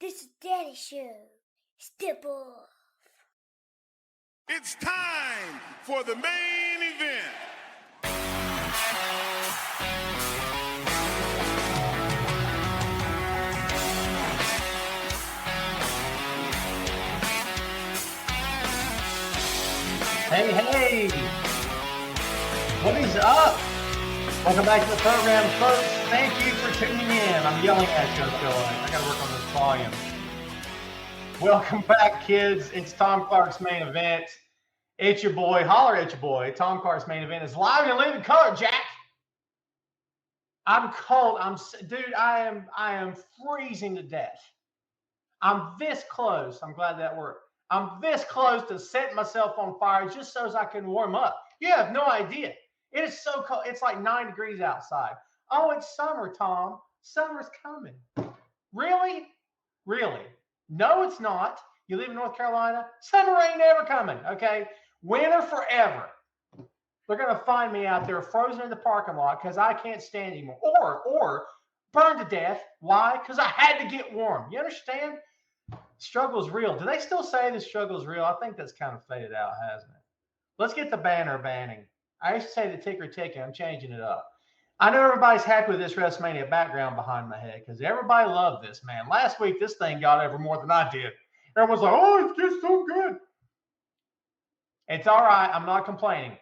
This is Daddy's show. Step off. It's time for the main event. Hey, what is up? Welcome back to the program, folks. Thank you for tuning in. I'm yelling at you, I got to work on this volume. Welcome back, kids. It's Tom Clark's main event. It's your boy, holler at your boy. Tom Clark's main event is live and in living color, Jack. I'm cold. Dude, I am freezing to death. I'm this close. I'm glad that worked. I'm this close to setting myself on fire just so as I can warm up. You have no idea. It is so cold. It's like 9 degrees outside. Oh, it's summer, Tom. Summer's coming. Really? Really? No, it's not. You live in North Carolina? Summer ain't never coming, okay? Winter forever. They're going to find me out there frozen in the parking lot because I can't stand anymore. Or burned to death. Why? Because I had to get warm. You understand? Struggle's real. Do they still say the struggle's real? I think that's kind of faded out, hasn't it? Let's get the banner banning. I used to say the ticker ticking. I'm changing it up. I know everybody's happy with this WrestleMania background behind my head because everybody loved this, man. Last week, this thing got over more than I did. Everyone's like, oh, it's just so good. It's all right. I'm not complaining.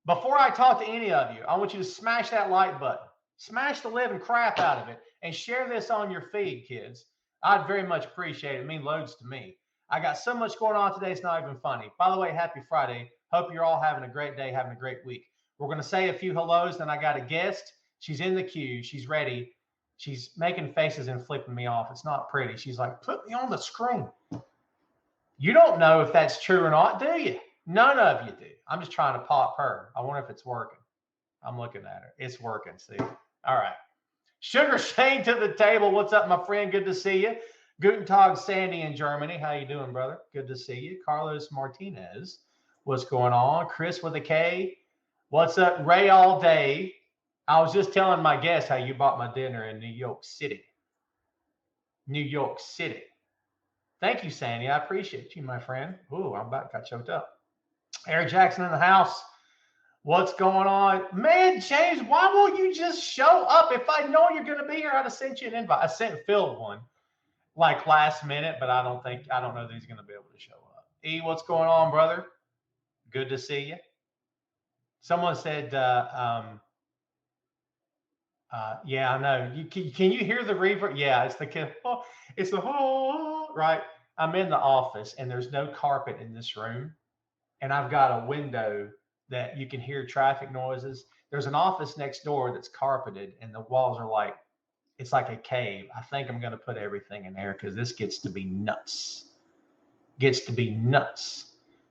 Before I talk to any of you, I want you to smash that like button. Smash the living crap out of it and share this on your feed, kids. I'd very much appreciate it. It means loads to me. I got so much going on today, it's not even funny. By the way, happy Friday. Hope you're all having a great day, having a great week. We're going to say a few hellos, then I got a guest. She's in the queue. She's ready. She's making faces and flipping me off. It's not pretty. She's like, put me on the screen. You don't know if that's true or not, do you? None of you do. I'm just trying to pop her. I wonder if it's working. I'm looking at her. It's working, see? All right. Sugar Shane to the table. What's up, my friend? Good to see you. Guten Tag, Sandy in Germany. How you doing, brother? Good to see you. Carlos Martinez. What's going on? Chris with a K. What's up, Ray all day? I was just telling my guest how you bought my dinner in New York City. New York City. Thank you, Sandy. I appreciate you, my friend. Ooh, I'm about got choked up. Eric Jackson in the house. What's going on? Man, James, why won't you just show up? If I know you're going to be here, I'd have sent you an invite. I sent Phil one like last minute, but I don't know that he's going to be able to show up. E, what's going on, brother? Good to see you. Someone said, yeah, I know. Can you hear the reverb? Yeah, it's the right. I'm in the office and there's no carpet in this room. And I've got a window that you can hear traffic noises. There's an office next door that's carpeted and the walls are it's like a cave. I think I'm going to put everything in there because this gets to be nuts.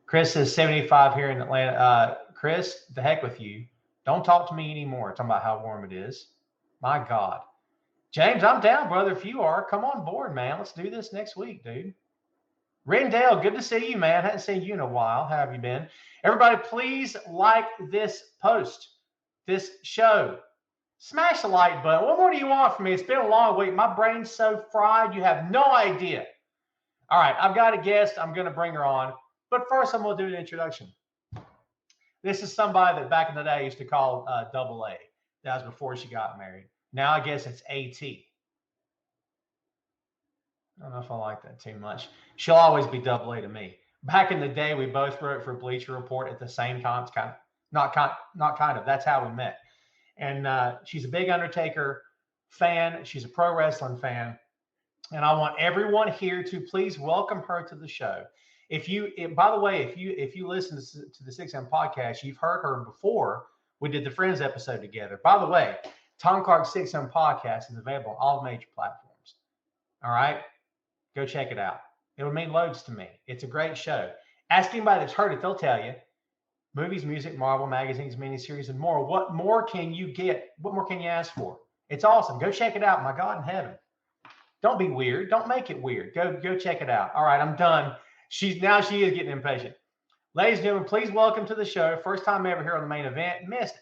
Chris says 75 here in Atlanta. Chris, the heck with you. Don't talk to me anymore. Talking about how warm it is. My God. James, I'm down, brother. If you are, come on board, man. Let's do this next week, dude. Rendell, good to see you, man. Hadn't seen you in a while. How have you been? Everybody, please like this post, this show. Smash the like button. What more do you want from me? It's been a long week. My brain's so fried, you have no idea. All right, I've got a guest. I'm going to bring her on. But first, I'm going to do an introduction. This is somebody that back in the day I used to call double A. That was before she got married. Now I guess it's AT. I don't know if I like that too much. She'll always be double A to me. Back in the day, we both wrote for Bleacher Report at the same time. It's not kind of. That's how we met. And she's a big Undertaker fan. She's a pro wrestling fan. And I want everyone here to please welcome her to the show. By the way, if you listen to the 6M podcast, you've heard her before. We did the Friends episode together. By the way, Tom Clark's 6M podcast is available on all major platforms. All right? Go check it out. It would mean loads to me. It's a great show. Ask anybody that's heard it. They'll tell you. Movies, music, Marvel, magazines, miniseries, and more. What more can you get? What more can you ask for? It's awesome. Go check it out. My God in heaven. Don't be weird. Don't make it weird. Go check it out. All right, I'm done. She is getting impatient. Ladies and gentlemen, please welcome to the show. First time ever here on the main event. Let's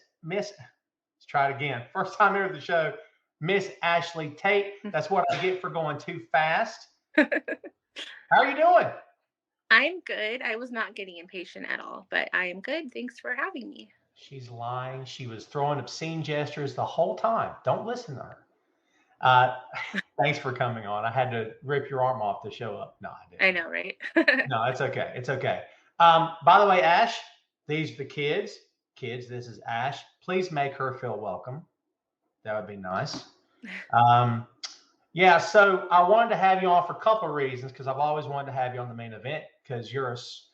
try it again. First time ever at the show. Miss Ashley Tate. That's what I get for going too fast. How are you doing? I'm good. I was not getting impatient at all, but I am good. Thanks for having me. She's lying. She was throwing obscene gestures the whole time. Don't listen to her. Uh, thanks for coming on. I had to rip your arm off to show up. No, I didn't. I know, right? No, it's okay. It's okay. By the way, Ash, these are the kids. Kids, this is Ash. Please make her feel welcome. That would be nice. Yeah, so I wanted to have you on for a couple of reasons because I've always wanted to have you on the main event because I was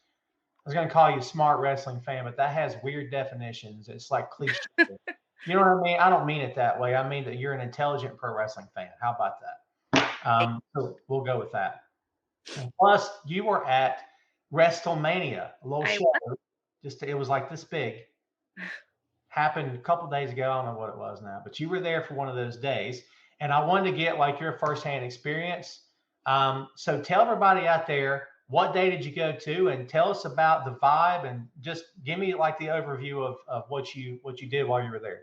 going to call you a smart wrestling fan, but that has weird definitions. It's like cliche. You know what I mean? I don't mean it that way. I mean that you're an intelligent pro wrestling fan. How about that? So we'll go with that. And plus, you were at WrestleMania, a little show. It was like this big. Happened a couple days ago. I don't know what it was now, but you were there for one of those days. And I wanted to get like your firsthand experience. So tell everybody out there, what day did you go to, and tell us about the vibe, and just give me like the overview of what you did while you were there.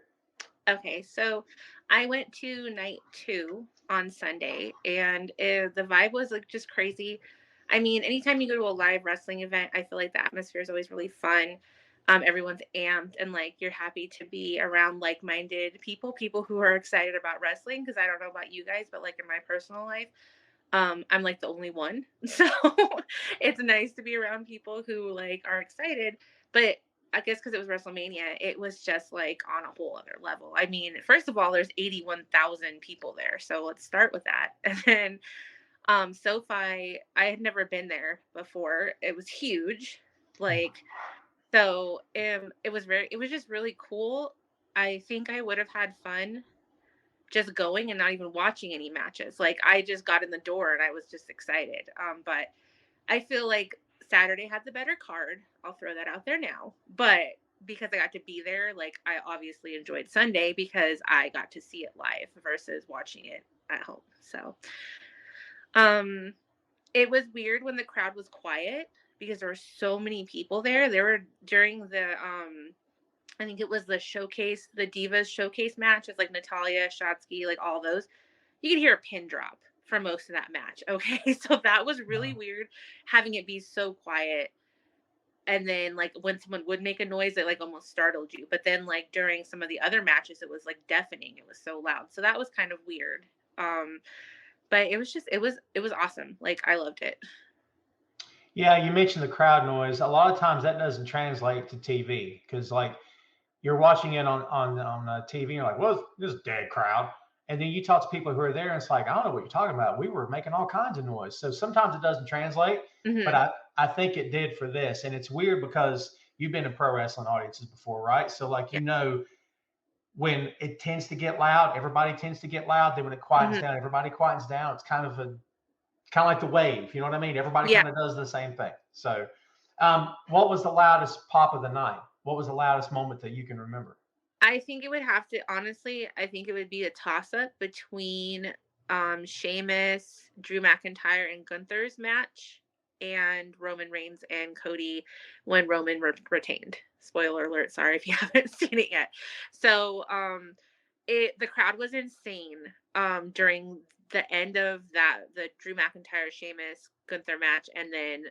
Okay, so I went to night 2 on Sunday, and the vibe was like just crazy. I mean, anytime you go to a live wrestling event, I feel like the atmosphere is always really fun. Everyone's amped, and like you're happy to be around like-minded people who are excited about wrestling. Because I don't know about you guys, but like in my personal life, I'm like the only one. So it's nice to be around people who like are excited. But I guess because it was WrestleMania, it was just like on a whole other level. I mean, first of all, there's 81,000 people there. So let's start with that. And then SoFi, I had never been there before. It was huge. So it was just really cool. I think I would have had fun just going and not even watching any matches. Like I just got in the door and I was just excited. But I feel like Saturday had the better card. I'll throw that out there now. But because I got to be there, like I obviously enjoyed Sunday because I got to see it live versus watching it at home. So it was weird when the crowd was quiet because there were so many people there. There were during the I think it was the showcase, the Divas showcase match. It's like Natalya, Shotzi, like all those. You could hear a pin drop for most of that match. Okay. So that was really weird having it be so quiet. And then like when someone would make a noise, it like almost startled you. But then like during some of the other matches, it was like deafening. It was so loud. So that was kind of weird. But it was awesome. Like I loved it. Yeah, you mentioned the crowd noise. A lot of times that doesn't translate to TV because like you're watching it on TV and you're like, well, this is dead crowd. And then you talk to people who are there and it's like, I don't know what you're talking about. We were making all kinds of noise. So sometimes it doesn't translate, but I think it did for this. And it's weird because you've been in pro wrestling audiences before, right? So like, you know, when it tends to get loud, everybody tends to get loud. Then when it quiets down, everybody quiets down. It's kind of like the wave. You know what I mean? Everybody kind of does the same thing. So what was the loudest pop of the night? What was the loudest moment that you can remember? I think it would have to, honestly, I think it would be a toss-up between Sheamus, Drew McIntyre, and Gunther's match, and Roman Reigns and Cody when Roman retained. Spoiler alert, sorry if you haven't seen it yet. So the crowd was insane during the end of the Drew McIntyre, Sheamus, Gunther match, and then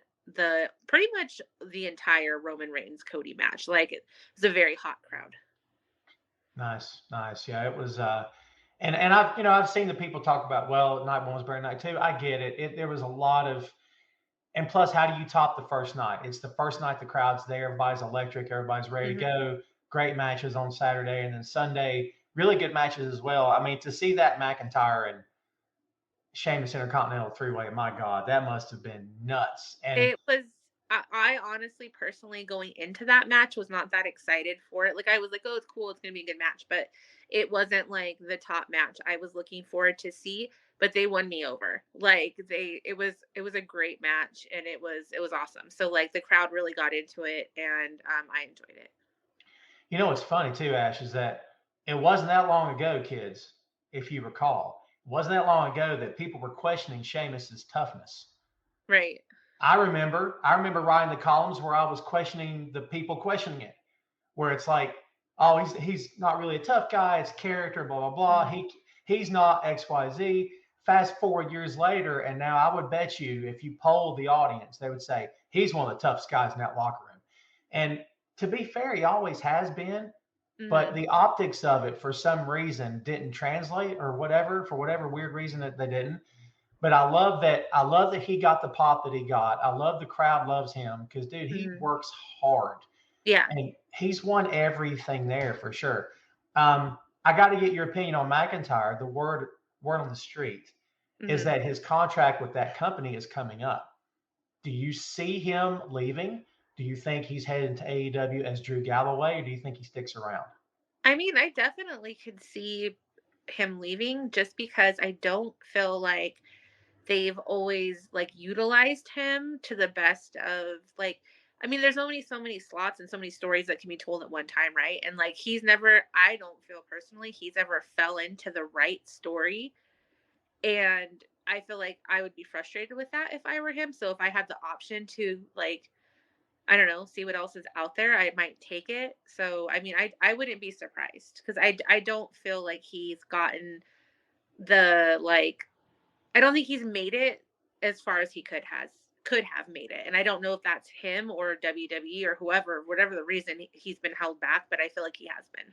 pretty much the entire Roman Reigns Cody match. Like it was a very hot crowd. Nice. Yeah, it was. And I've seen the people talk about, well, night 1 was better than night 2. I get it. There was a lot of, and plus, how do you top the first night? It's the first night the crowd's there, everybody's electric, everybody's ready to go. Great matches on Saturday, and then Sunday, really good matches as well. I mean, to see that McIntyre and Sheamus Intercontinental 3-way, my God, that must have been nuts. And it was. I honestly, personally, going into that match was not that excited for it. Like I was like, oh, it's cool, it's gonna be a good match, but it wasn't like the top match I was looking forward to see. But they won me over. Like it was a great match, and it was awesome. So like the crowd really got into it, and I enjoyed it. You know what's funny too, Ash, is that it wasn't that long ago, kids, if you recall, it wasn't that long ago that people were questioning Sheamus's toughness. Right. I remember writing the columns where I was questioning the people questioning it, where it's like, oh, he's not really a tough guy. It's character, blah, blah, blah. He's not XYZ. Fast forward years later, and now I would bet you if you polled the audience, they would say he's one of the toughest guys in that locker room. And to be fair, he always has been, but the optics of it for some reason didn't translate or whatever, for whatever weird reason that they didn't. But I love that. I love that he got the pop that he got. I love the crowd loves him because, dude, he works hard. Yeah. And he's won everything there for sure. I got to get your opinion on McIntyre. The word on the street is that his contract with that company is coming up. Do you see him leaving? Do you think he's heading to AEW as Drew Galloway, or do you think he sticks around? I mean, I definitely could see him leaving just because I don't feel like they've always like utilized him to the best of like, I mean, there's only so many slots and so many stories that can be told at one time, right? And like he's never, I don't feel personally he's ever fell into the right story. And I feel like I would be frustrated with that if I were him. So if I had the option to like, I don't know, see what else is out there, I might take it. So I mean, I wouldn't be surprised because I don't feel like he's gotten the like, I don't think he's made it as far as he could have made it. And I don't know if that's him or WWE or whoever, whatever the reason he's been held back, but I feel like he has been.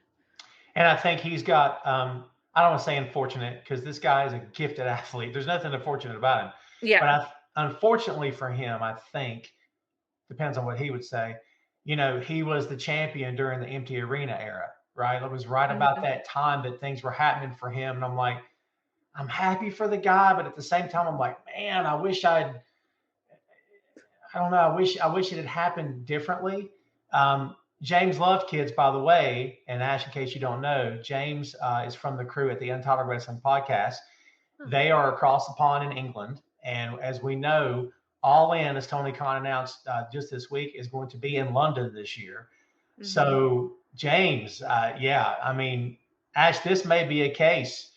And I think he's got, I don't want to say unfortunate because this guy is a gifted athlete. There's nothing unfortunate about him. Yeah. But unfortunately for him, I think, depends on what he would say, you know, he was the champion during the empty arena era, right? It was right about that time that things were happening for him. And I'm like, I'm happy for the guy, but at the same time, I'm like, man, I don't know. I wish it had happened differently. James loved kids, by the way, and Ash, in case you don't know, James is from the crew at the Untitled Wrestling Podcast. They are across the pond in England. And as we know, All In, as Tony Khan announced just this week, is going to be in London this year. So James, yeah, I mean, Ash, this may be a case.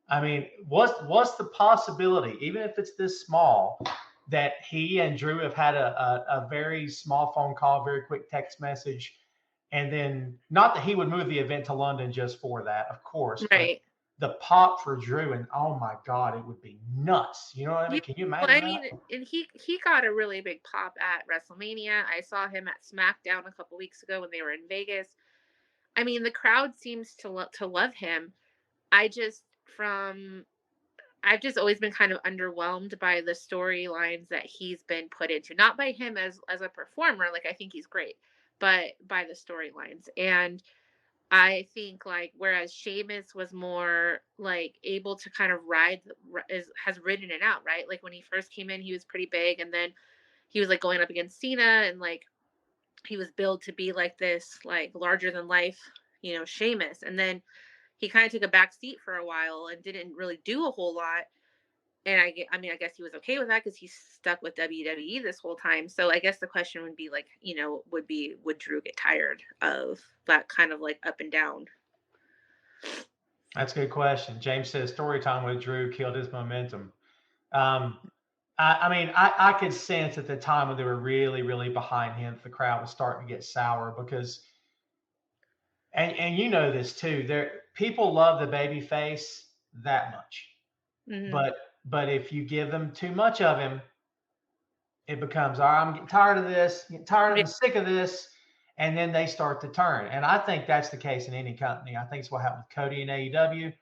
I mean, what's the possibility, even if it's this small, that he and Drew have had a very small phone call, very quick text message, and then not that he would move the event to London just for that, of course, right. But the pop for Drew, and oh my God, it would be nuts. You know what I mean? Can you imagine? Well, I mean, and he got a really big pop at WrestleMania. I saw him at SmackDown a couple weeks ago when they were in Vegas. I mean, the crowd seems to love him. I've just always been kind of underwhelmed by the storylines that he's been put into. Not by him as a performer, like I think he's great, but by the storylines. And I think like whereas Sheamus was more like able to kind of has ridden it out, right? Like when he first came in, he was pretty big, and then he was like going up against Cena, and like he was billed to be like this like larger than life, you know, Sheamus, and then he kind of took a back seat for a while and didn't really do a whole lot. And I mean, I guess he was okay with that because he's stuck with WWE this whole time. So I guess the question would be like, you know, would Drew get tired of that kind of like up and down? That's a good question. James says story time with Drew killed his momentum. I mean, I could sense at the time when they were really, really behind him, the crowd was starting to get sour because, and you know this too, people love the baby face that much. But if you give them too much of him, it becomes, all right, I'm getting tired of this, I'm sick of this. And then they start to turn. And I think that's the case in any company. I think it's what happened with Cody and AEW.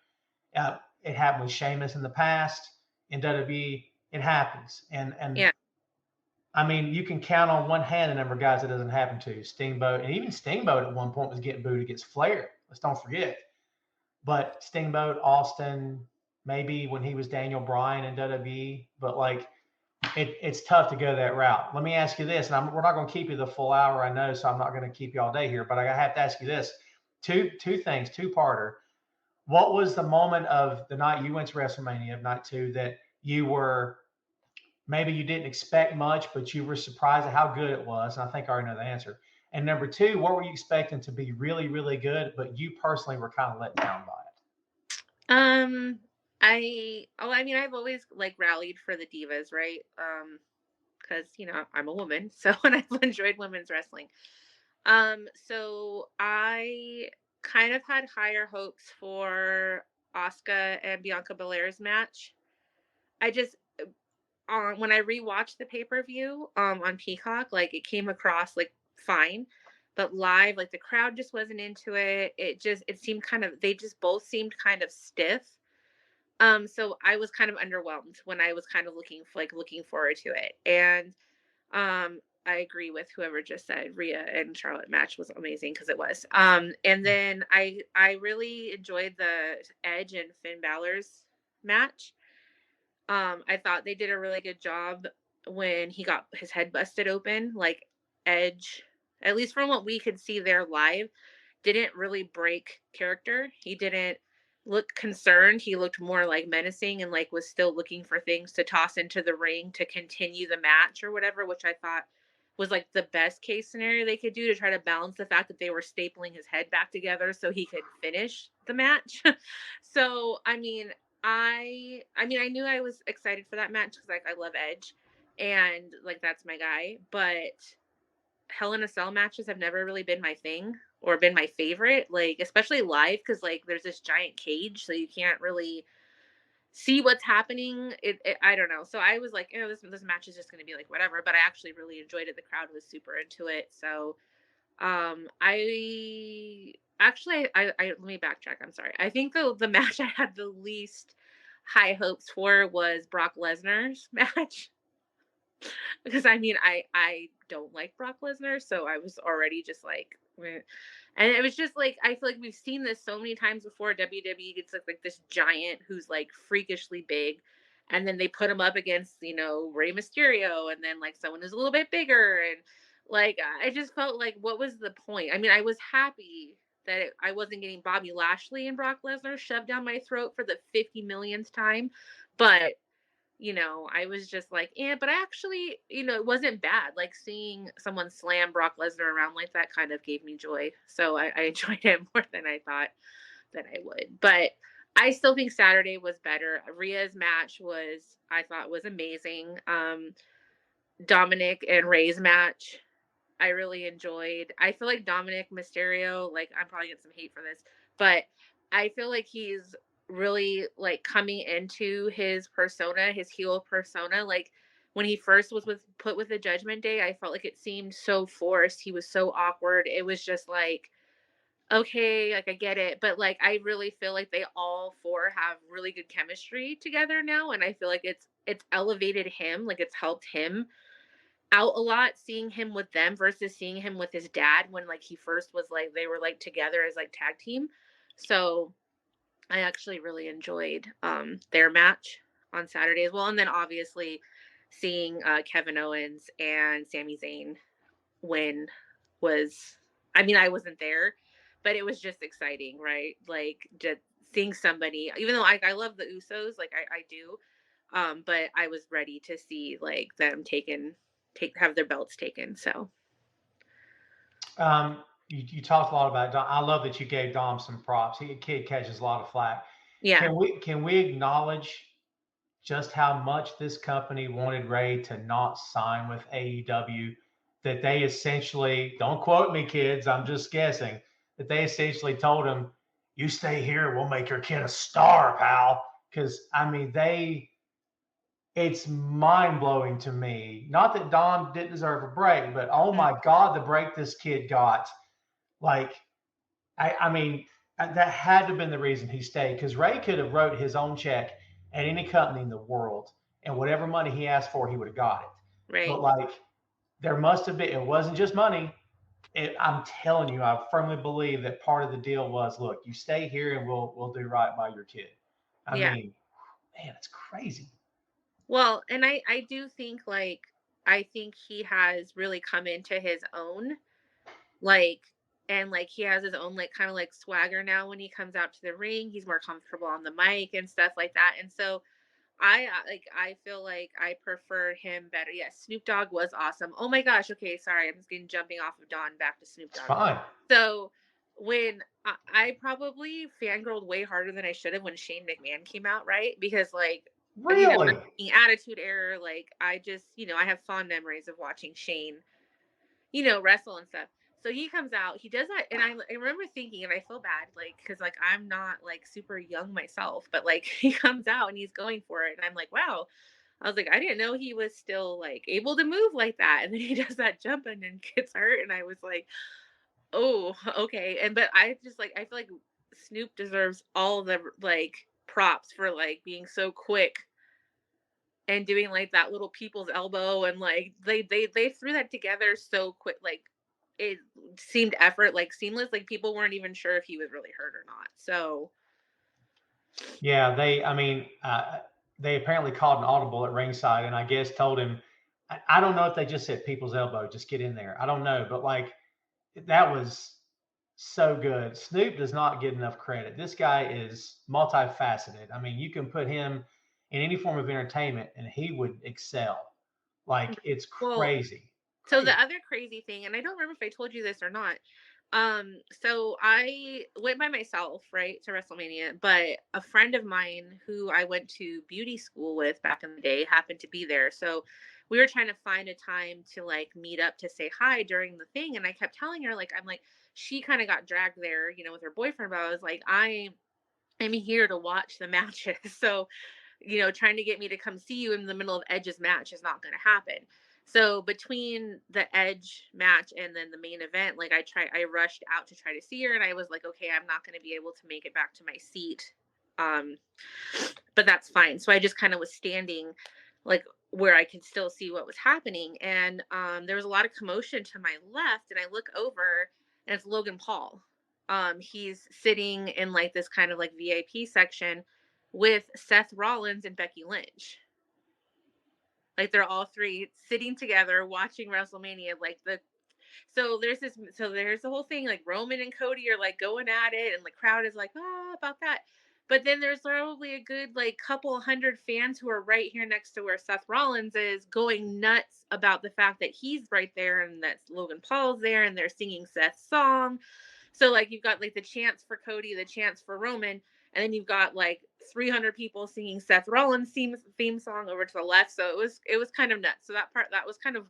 It happened with Sheamus in the past. In WWE, it happens. And yeah. I mean, you can count on one hand the number of guys it doesn't happen to. Steamboat, and even Steamboat at one point was getting booed against Flair. Let's don't forget. But Steamboat, Austin, maybe when he was Daniel Bryan in WWE, but like it's tough to go that route. Let me ask you this, and we're not going to keep you the full hour, I know, so I'm not going to keep you all day here, but I have to ask you this. Two things, two-parter. What was the moment of the night you went to WrestleMania of night 2 that you were, maybe you didn't expect much, but you were surprised at how good it was? And I think I already know the answer. And number 2, what were you expecting to be really, really good, but you personally were kind of let down by it? I mean, I've always like rallied for the divas, right? Because you know I'm a woman, so and I've enjoyed women's wrestling. So I kind of had higher hopes for Asuka and Bianca Belair's match. I just when I rewatched the pay-per-view on Peacock, like it came across like fine, but live, like the crowd just wasn't into it. It seemed kind of, they just both seemed kind of stiff. So I was kind of underwhelmed when I was kind of looking forward to it. And I agree with whoever just said Rhea and Charlotte match was amazing, because it was. And then I really enjoyed the Edge and Finn Balor's match. I thought they did a really good job when he got his head busted open. Like Edge, at least from what we could see there live, didn't really break character. He didn't look concerned. He looked more like menacing and like was still looking for things to toss into the ring to continue the match or whatever, which I thought was like the best case scenario they could do to try to balance the fact that they were stapling his head back together so he could finish the match. So, I mean, I knew I was excited for that match because like I love Edge and like that's my guy, but Hell in a Cell matches have never really been my thing or been my favorite, like especially live, because like there's this giant cage so you can't really see what's happening. I don't know. So I was like, this match is just going to be like whatever, but I actually really enjoyed it. The crowd was super into it. So I let me backtrack. I'm sorry. I think the match I had the least high hopes for was Brock Lesnar's match. Because I mean, I don't like Brock Lesnar, so I was already just like, meh. And it was just like, I feel like we've seen this so many times before. WWE gets like this giant who's like freakishly big, and then they put him up against Rey Mysterio, and then like someone who's a little bit bigger, and like I just felt like, what was the point? I mean, I was happy that I wasn't getting Bobby Lashley and Brock Lesnar shoved down my throat for the 50 millionth time, but I was just like, but I actually, it wasn't bad. Like seeing someone slam Brock Lesnar around like that kind of gave me joy. So I enjoyed it more than I thought that I would. But I still think Saturday was better. Rhea's match I thought was amazing. Dominic and Rey's match, I really enjoyed. I feel like Dominic Mysterio, like I'm probably getting some hate for this, but I feel like he's really like coming into his persona, his heel persona. Like when he first was put with the Judgment Day, I felt like it seemed so forced. He was so awkward. It was just like, okay, like I get it, but like I really feel like they all four have really good chemistry together now, and I feel like it's elevated him, like it's helped him out a lot seeing him with them versus seeing him with his dad when like he first was like they were like together as like tag team. So I actually really enjoyed their match on Saturday as well. And then obviously seeing Kevin Owens and Sami Zayn win was, I mean, I wasn't there, but it was just exciting, right? Like just seeing somebody, even though I love the Usos, like I do, but I was ready to see like them have their belts taken. So You talked a lot about Dom. I love that you gave Dom some props. Kid catches a lot of flack. yeah, Can we acknowledge just how much this company wanted Ray to not sign with AEW? That they essentially, don't quote me, kids, I'm just guessing, that they essentially told him, "You stay here, we'll make your kid a star, pal." Because I mean, it's mind blowing to me. Not that Dom didn't deserve a break, but oh my God, the break this kid got. Like, I mean, that had to have been the reason he stayed, because Ray could have wrote his own check at any company in the world, and whatever money he asked for, he would have got it. right. But like, there must have been, it wasn't just money. I'm telling you, I firmly believe that part of the deal was, look, you stay here and we'll do right by your kid. I mean, man, it's crazy. Well, and I do think like, I think he has really come into his own, like, and like he has his own like kind of like swagger now when he comes out to the ring. He's more comfortable on the mic and stuff like that. And so I feel like I preferred him better. Yes, Snoop Dogg was awesome. Oh my gosh. Okay, sorry, I'm just getting jumping off of Don back to Snoop Dogg. Fine. So when I probably fangirled way harder than I should have when Shane McMahon came out, right? Because like, Really? Attitude Era, like I just, I have fond memories of watching Shane, wrestle and stuff. So he comes out, he does that, and I remember thinking, and I feel bad, like, because like I'm not like super young myself, but like he comes out and he's going for it, and I'm like, wow. I was like, I didn't know he was still like able to move like that, and then he does that jumping and gets hurt, and I was like, oh, okay. And but I just like I feel like Snoop deserves all the like props for like being so quick and doing like that little people's elbow, and like they threw that together so quick, like it seemed effort like seamless, like people weren't even sure if he was really hurt or not. So Yeah, they apparently called an audible at ringside, and I guess told him, I don't know if they just said people's elbow, just get in there. I don't know, but like that was so good. Snoop does not get enough credit. This guy is multifaceted. I mean, you can put him in any form of entertainment, and he would excel. Like it's well, crazy. so Crazy. the other crazy thing, and I don't remember if I told you this or not. So I went by myself, right, to WrestleMania, but a friend of mine who I went to beauty school with back in the day happened to be there. So we were trying to find a time to like meet up to say hi during the thing. And I kept telling her, like, I'm like, she kind of got dragged there, with her boyfriend, but I was like, I'm here to watch the matches. So trying to get me to come see you in the middle of Edge's match is not going to happen. So between the Edge match and then the main event, like I rushed out to try to see her, and I was like, okay, I'm not going to be able to make it back to my seat. Um, but that's fine. So I just kind of was standing like where I could still see what was happening. And there was a lot of commotion to my left, and I look over and it's Logan Paul. He's sitting in like this kind of like VIP section with Seth Rollins and Becky Lynch. Like they're all three sitting together watching WrestleMania. So there's the whole thing, like Roman and Cody are like going at it, and the crowd is like, about that. But then there's probably a good like couple hundred fans who are right here next to where Seth Rollins is, going nuts about the fact that he's right there and that Logan Paul's there, and they're singing Seth's song. So like you've got like the chants for Cody, the chants for Roman, and then you've got like 300 people singing Seth Rollins' theme song over to the left. So it was kind of nuts. So that was kind of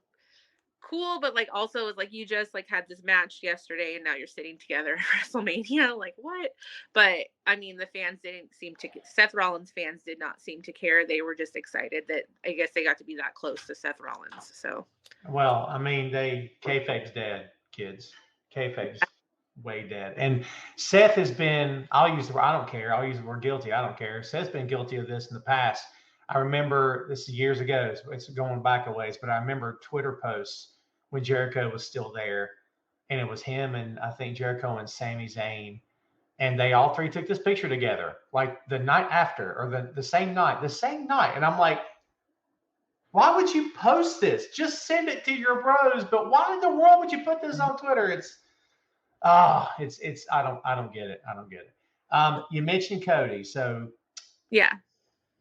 cool, but like also it was like you just like had this match yesterday and now you're sitting together at WrestleMania. Like what? But I mean, the fans didn't seem to. Seth Rollins fans did not seem to care. They were just excited that I guess they got to be that close to Seth Rollins. So Well, I mean, kayfabe's dead, kids. Kayfabe's way dead. And Seth has been, I'll use the word, I don't care. I'll use the word guilty. I don't care. Seth's been guilty of this in the past. I remember this is years ago. It's going back a ways, but I remember Twitter posts when Jericho was still there. And it was him and I think Jericho and Sami Zayn. And they all three took this picture together, like the night after or the same night. And I'm like, why would you post this? Just send it to your bros. But why in the world would you put this on Twitter? It's I don't get it. I don't get it. You mentioned Cody, so yeah.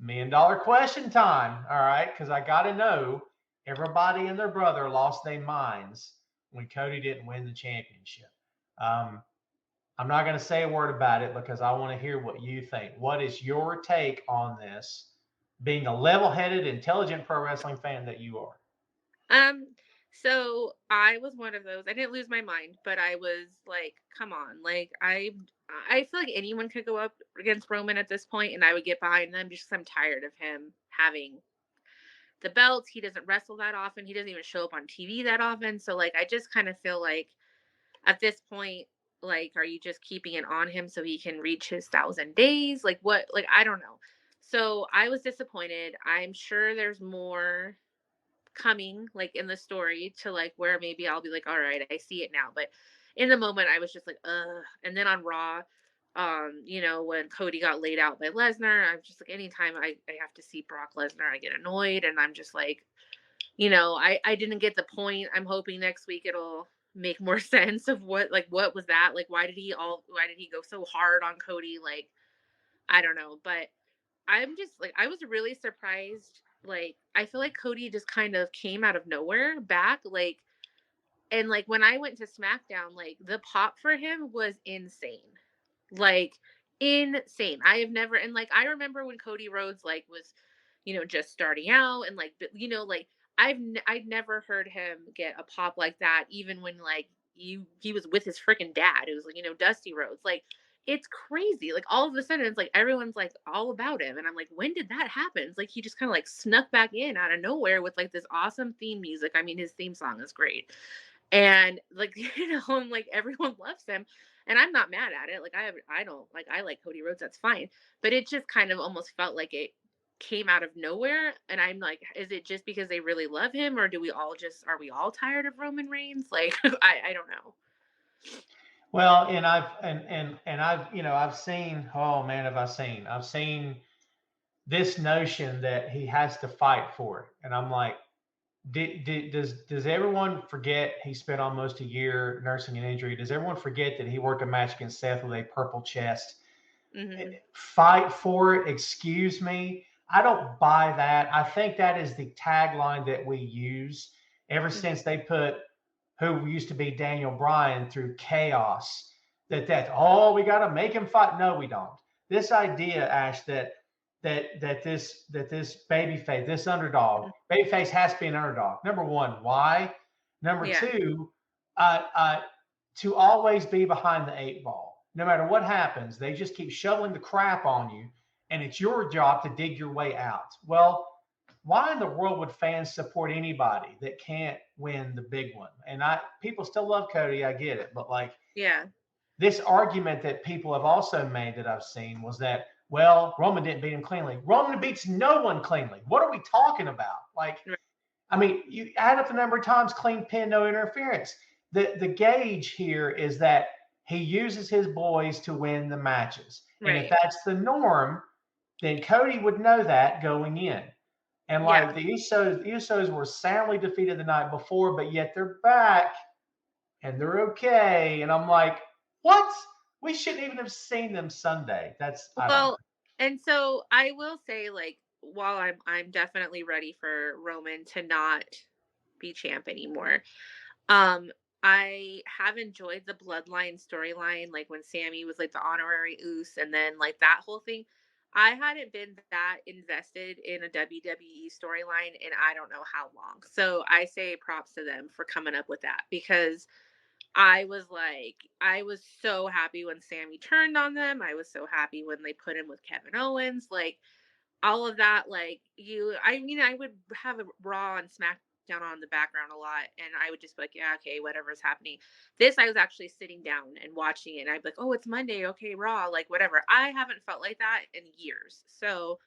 $1 million question time. All right, because I got to know everybody and their brother lost their minds when Cody didn't win the championship. I'm not going to say a word about it because I want to hear what you think. What is your take on this? Being a level-headed, intelligent pro wrestling fan that you are. So I was one of those. I didn't lose my mind, but I was like, come on. Like I feel like anyone could go up against Roman at this point and I would get behind them just because I'm tired of him having the belts. He doesn't wrestle that often. He doesn't even show up on TV that often. So like I just kind of feel like at this point, like, are you just keeping it on him so he can reach his 1,000 days? Like what? Like, I don't know. So I was disappointed. I'm sure there's more coming like in the story to like where maybe I'll be like, all right, I see it now. But in the moment I was just like, ugh. And then on Raw, when Cody got laid out by Lesnar, I'm just like, anytime I have to see Brock Lesnar, I get annoyed. And I'm just like, I didn't get the point. I'm hoping next week it'll make more sense of what was that? Like, why did he go so hard on Cody? Like, I don't know. But I'm just like, I was really surprised. Like, I feel like Cody just kind of came out of nowhere back. Like, and like when I went to SmackDown, like the pop for him was insane. Like, insane. I have never, and like, I remember when Cody Rhodes, like, was, just starting out and like, like, I'd never heard him get a pop like that, even when like he was with his freaking dad. It was like, Dusty Rhodes. Like, it's crazy. Like, all of a sudden, it's like everyone's like all about him, and I'm like, when did that happen? It's like he just kind of like snuck back in out of nowhere with like this awesome theme music. I mean, his theme song is great, and like and like everyone loves him, and I'm not mad at it. Like I don't like I like Cody Rhodes. That's fine, but it just kind of almost felt like it came out of nowhere, and I'm like, is it just because they really love him, or are we all tired of Roman Reigns? Like, I don't know. Well, and I've I've seen, oh man, I've seen this notion that he has to fight for it, and I'm like, does everyone forget he spent almost a year nursing an injury? Does everyone forget that he worked a match against Seth with a purple chest? Mm-hmm. Fight for it. Excuse me. I don't buy that. I think that is the tagline that we use ever since they put who used to be Daniel Bryan through chaos. That's oh, we got to make him fight. No, we don't. This idea, Ash, that this babyface, this underdog, babyface has to be an underdog. Number one, why? Number two, to always be behind the eight ball. No matter what happens, they just keep shoveling the crap on you, and it's your job to dig your way out. Well, why in the world would fans support anybody that can't win the big one? And people still love Cody, I get it, but like, this argument that people have also made that I've seen was that, well, Roman didn't beat him cleanly. Roman beats no one cleanly. What are we talking about? Like, I mean, you add up the number of times clean pin, no interference. The gauge here is that he uses his boys to win the matches. And if that's the norm, then Cody would know that going in. And like the Usos were soundly defeated the night before, but yet they're back and they're okay. And I'm like, what? We shouldn't even have seen them Sunday. And so I will say, like, while I'm definitely ready for Roman to not be champ anymore, I have enjoyed the bloodline storyline, like when Sammy was like the honorary Uso, and then like that whole thing. I hadn't been that invested in a WWE storyline in I don't know how long. So I say props to them for coming up with that, because I was so happy when Sammy turned on them. I was so happy when they put him with Kevin Owens. Like, all of that, like, I would have a Raw and SmackDown on the background a lot, and I would just be like, yeah, okay, whatever's happening. This, I was actually sitting down and watching it, and I'd be like, oh, it's Monday, okay, Raw, like, whatever. I haven't felt like that in years. So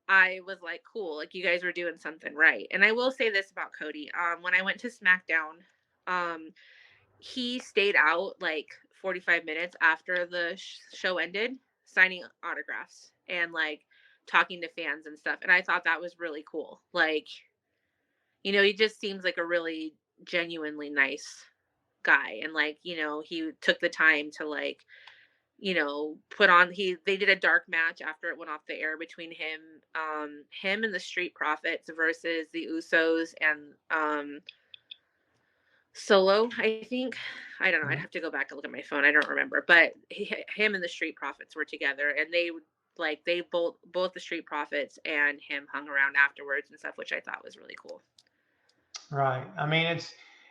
I was like, cool, like, you guys were doing something right. And I will say this about Cody. When I went to SmackDown, he stayed out like 45 minutes after the show ended, signing autographs and like talking to fans and stuff. And I thought that was really cool. Like, he just seems like a really genuinely nice guy. And like, he took the time to like, put on, they did a dark match after it went off the air between him and the Street Profits versus the Usos and, Solo, I think. I don't know. I'd have to go back and look at my phone. I don't remember. But him and the Street Profits were together, and they both the Street Profits and him hung around afterwards and stuff, which I thought was really cool. Right. I mean,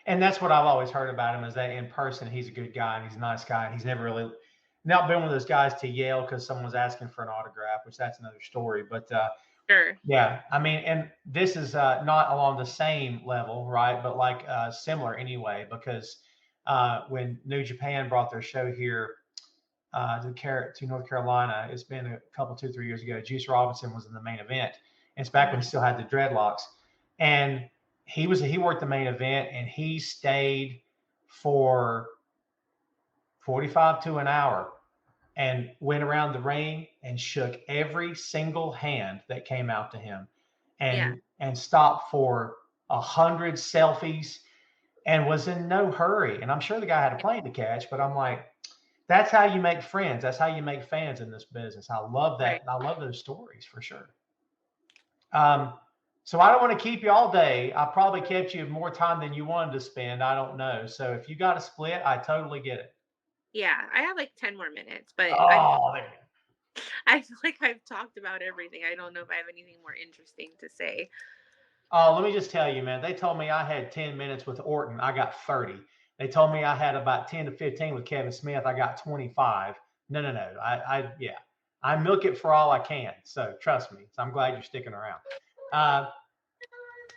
and that's what I've always heard about him, is that in person he's a good guy and he's a nice guy, and he's never really not been one of those guys to yell because someone was asking for an autograph, which that's another story. But sure. Yeah, I mean, and this is not along the same level, right? But like similar anyway, because when New Japan brought their show here to North Carolina, it's been a couple, 2-3 years ago. Juice Robinson was in the main event. And it's back when he still had the dreadlocks, and he worked the main event, and he stayed for 45 to an hour and went around the ring and shook every single hand that came out to him, and stopped for 100 selfies and was in no hurry. And I'm sure the guy had a plane to catch, but I'm like, that's how you make friends. That's how you make fans in this business. I love that. I love those stories for sure. So I don't want to keep you all day. I probably kept you more time than you wanted to spend. I don't know. So if you got to split, I totally get it. Yeah, I have like 10 more minutes, but I feel like I've talked about everything. I don't know if I have anything more interesting to say. Oh, let me just tell you, man. They told me I had 10 minutes with Orton. I got 30. They told me I had about 10 to 15 with Kevin Smith. I got 25. No. I milk it for all I can. So trust me. So I'm glad you're sticking around.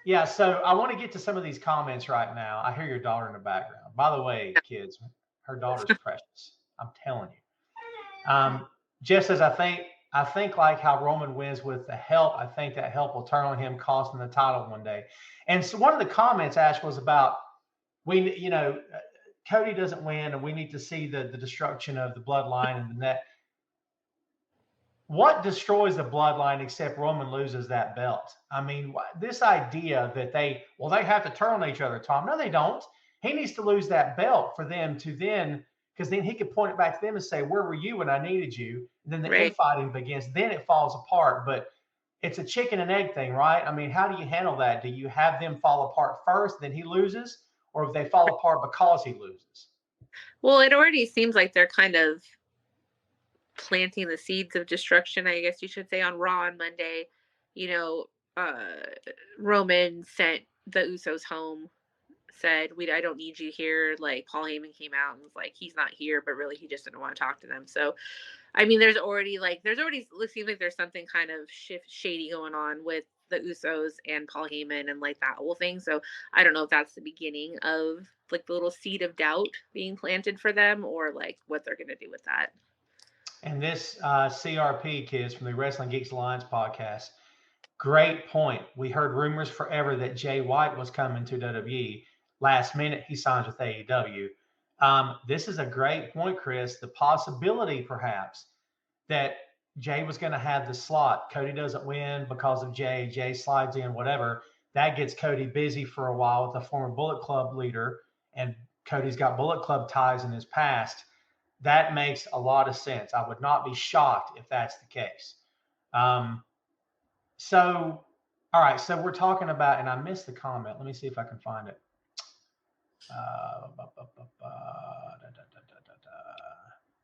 Yeah, so I want to get to some of these comments right now. I hear your daughter in the background. By the way, kids, her daughter's precious. I'm telling you. Jeff says, I think like how Roman wins with the help, I think that help will turn on him, costing the title one day. And so one of the comments, Ash, was about Cody doesn't win, and we need to see the destruction of the bloodline and the net. What destroys the bloodline except Roman loses that belt? I mean, this idea that they have to turn on each other, Tom. No, they don't. He needs to lose that belt for them to then, because then he could point it back to them and say, where were you when I needed you? And then the infighting begins. Then it falls apart. But it's a chicken and egg thing, right? I mean, how do you handle that? Do you have them fall apart first, then he loses? Or if they fall apart because he loses? Well, it already seems like they're kind of planting the seeds of destruction, I guess you should say, on Raw on Monday. Roman sent the Usos home, said, I don't need you here. Like, Paul Heyman came out and was like, he's not here, but really he just didn't want to talk to them. So, I mean, it seems like there's something kind of shady going on with the Usos and Paul Heyman and like that whole thing. So I don't know if that's the beginning of like the little seed of doubt being planted for them, or like what they're going to do with that. And this CRP, kids, from the Wrestling Geeks Alliance podcast, great point. We heard rumors forever that Jay White was coming to WWE. Last minute, he signs with AEW. This is a great point, Chris. The possibility, perhaps, that Jay was going to have the slot. Cody doesn't win because of Jay. Jay slides in, whatever. That gets Cody busy for a while with a former Bullet Club leader, and Cody's got Bullet Club ties in his past. That makes a lot of sense. I would not be shocked if that's the case. So, all right. So we're talking about, and I missed the comment. Let me see if I can find it.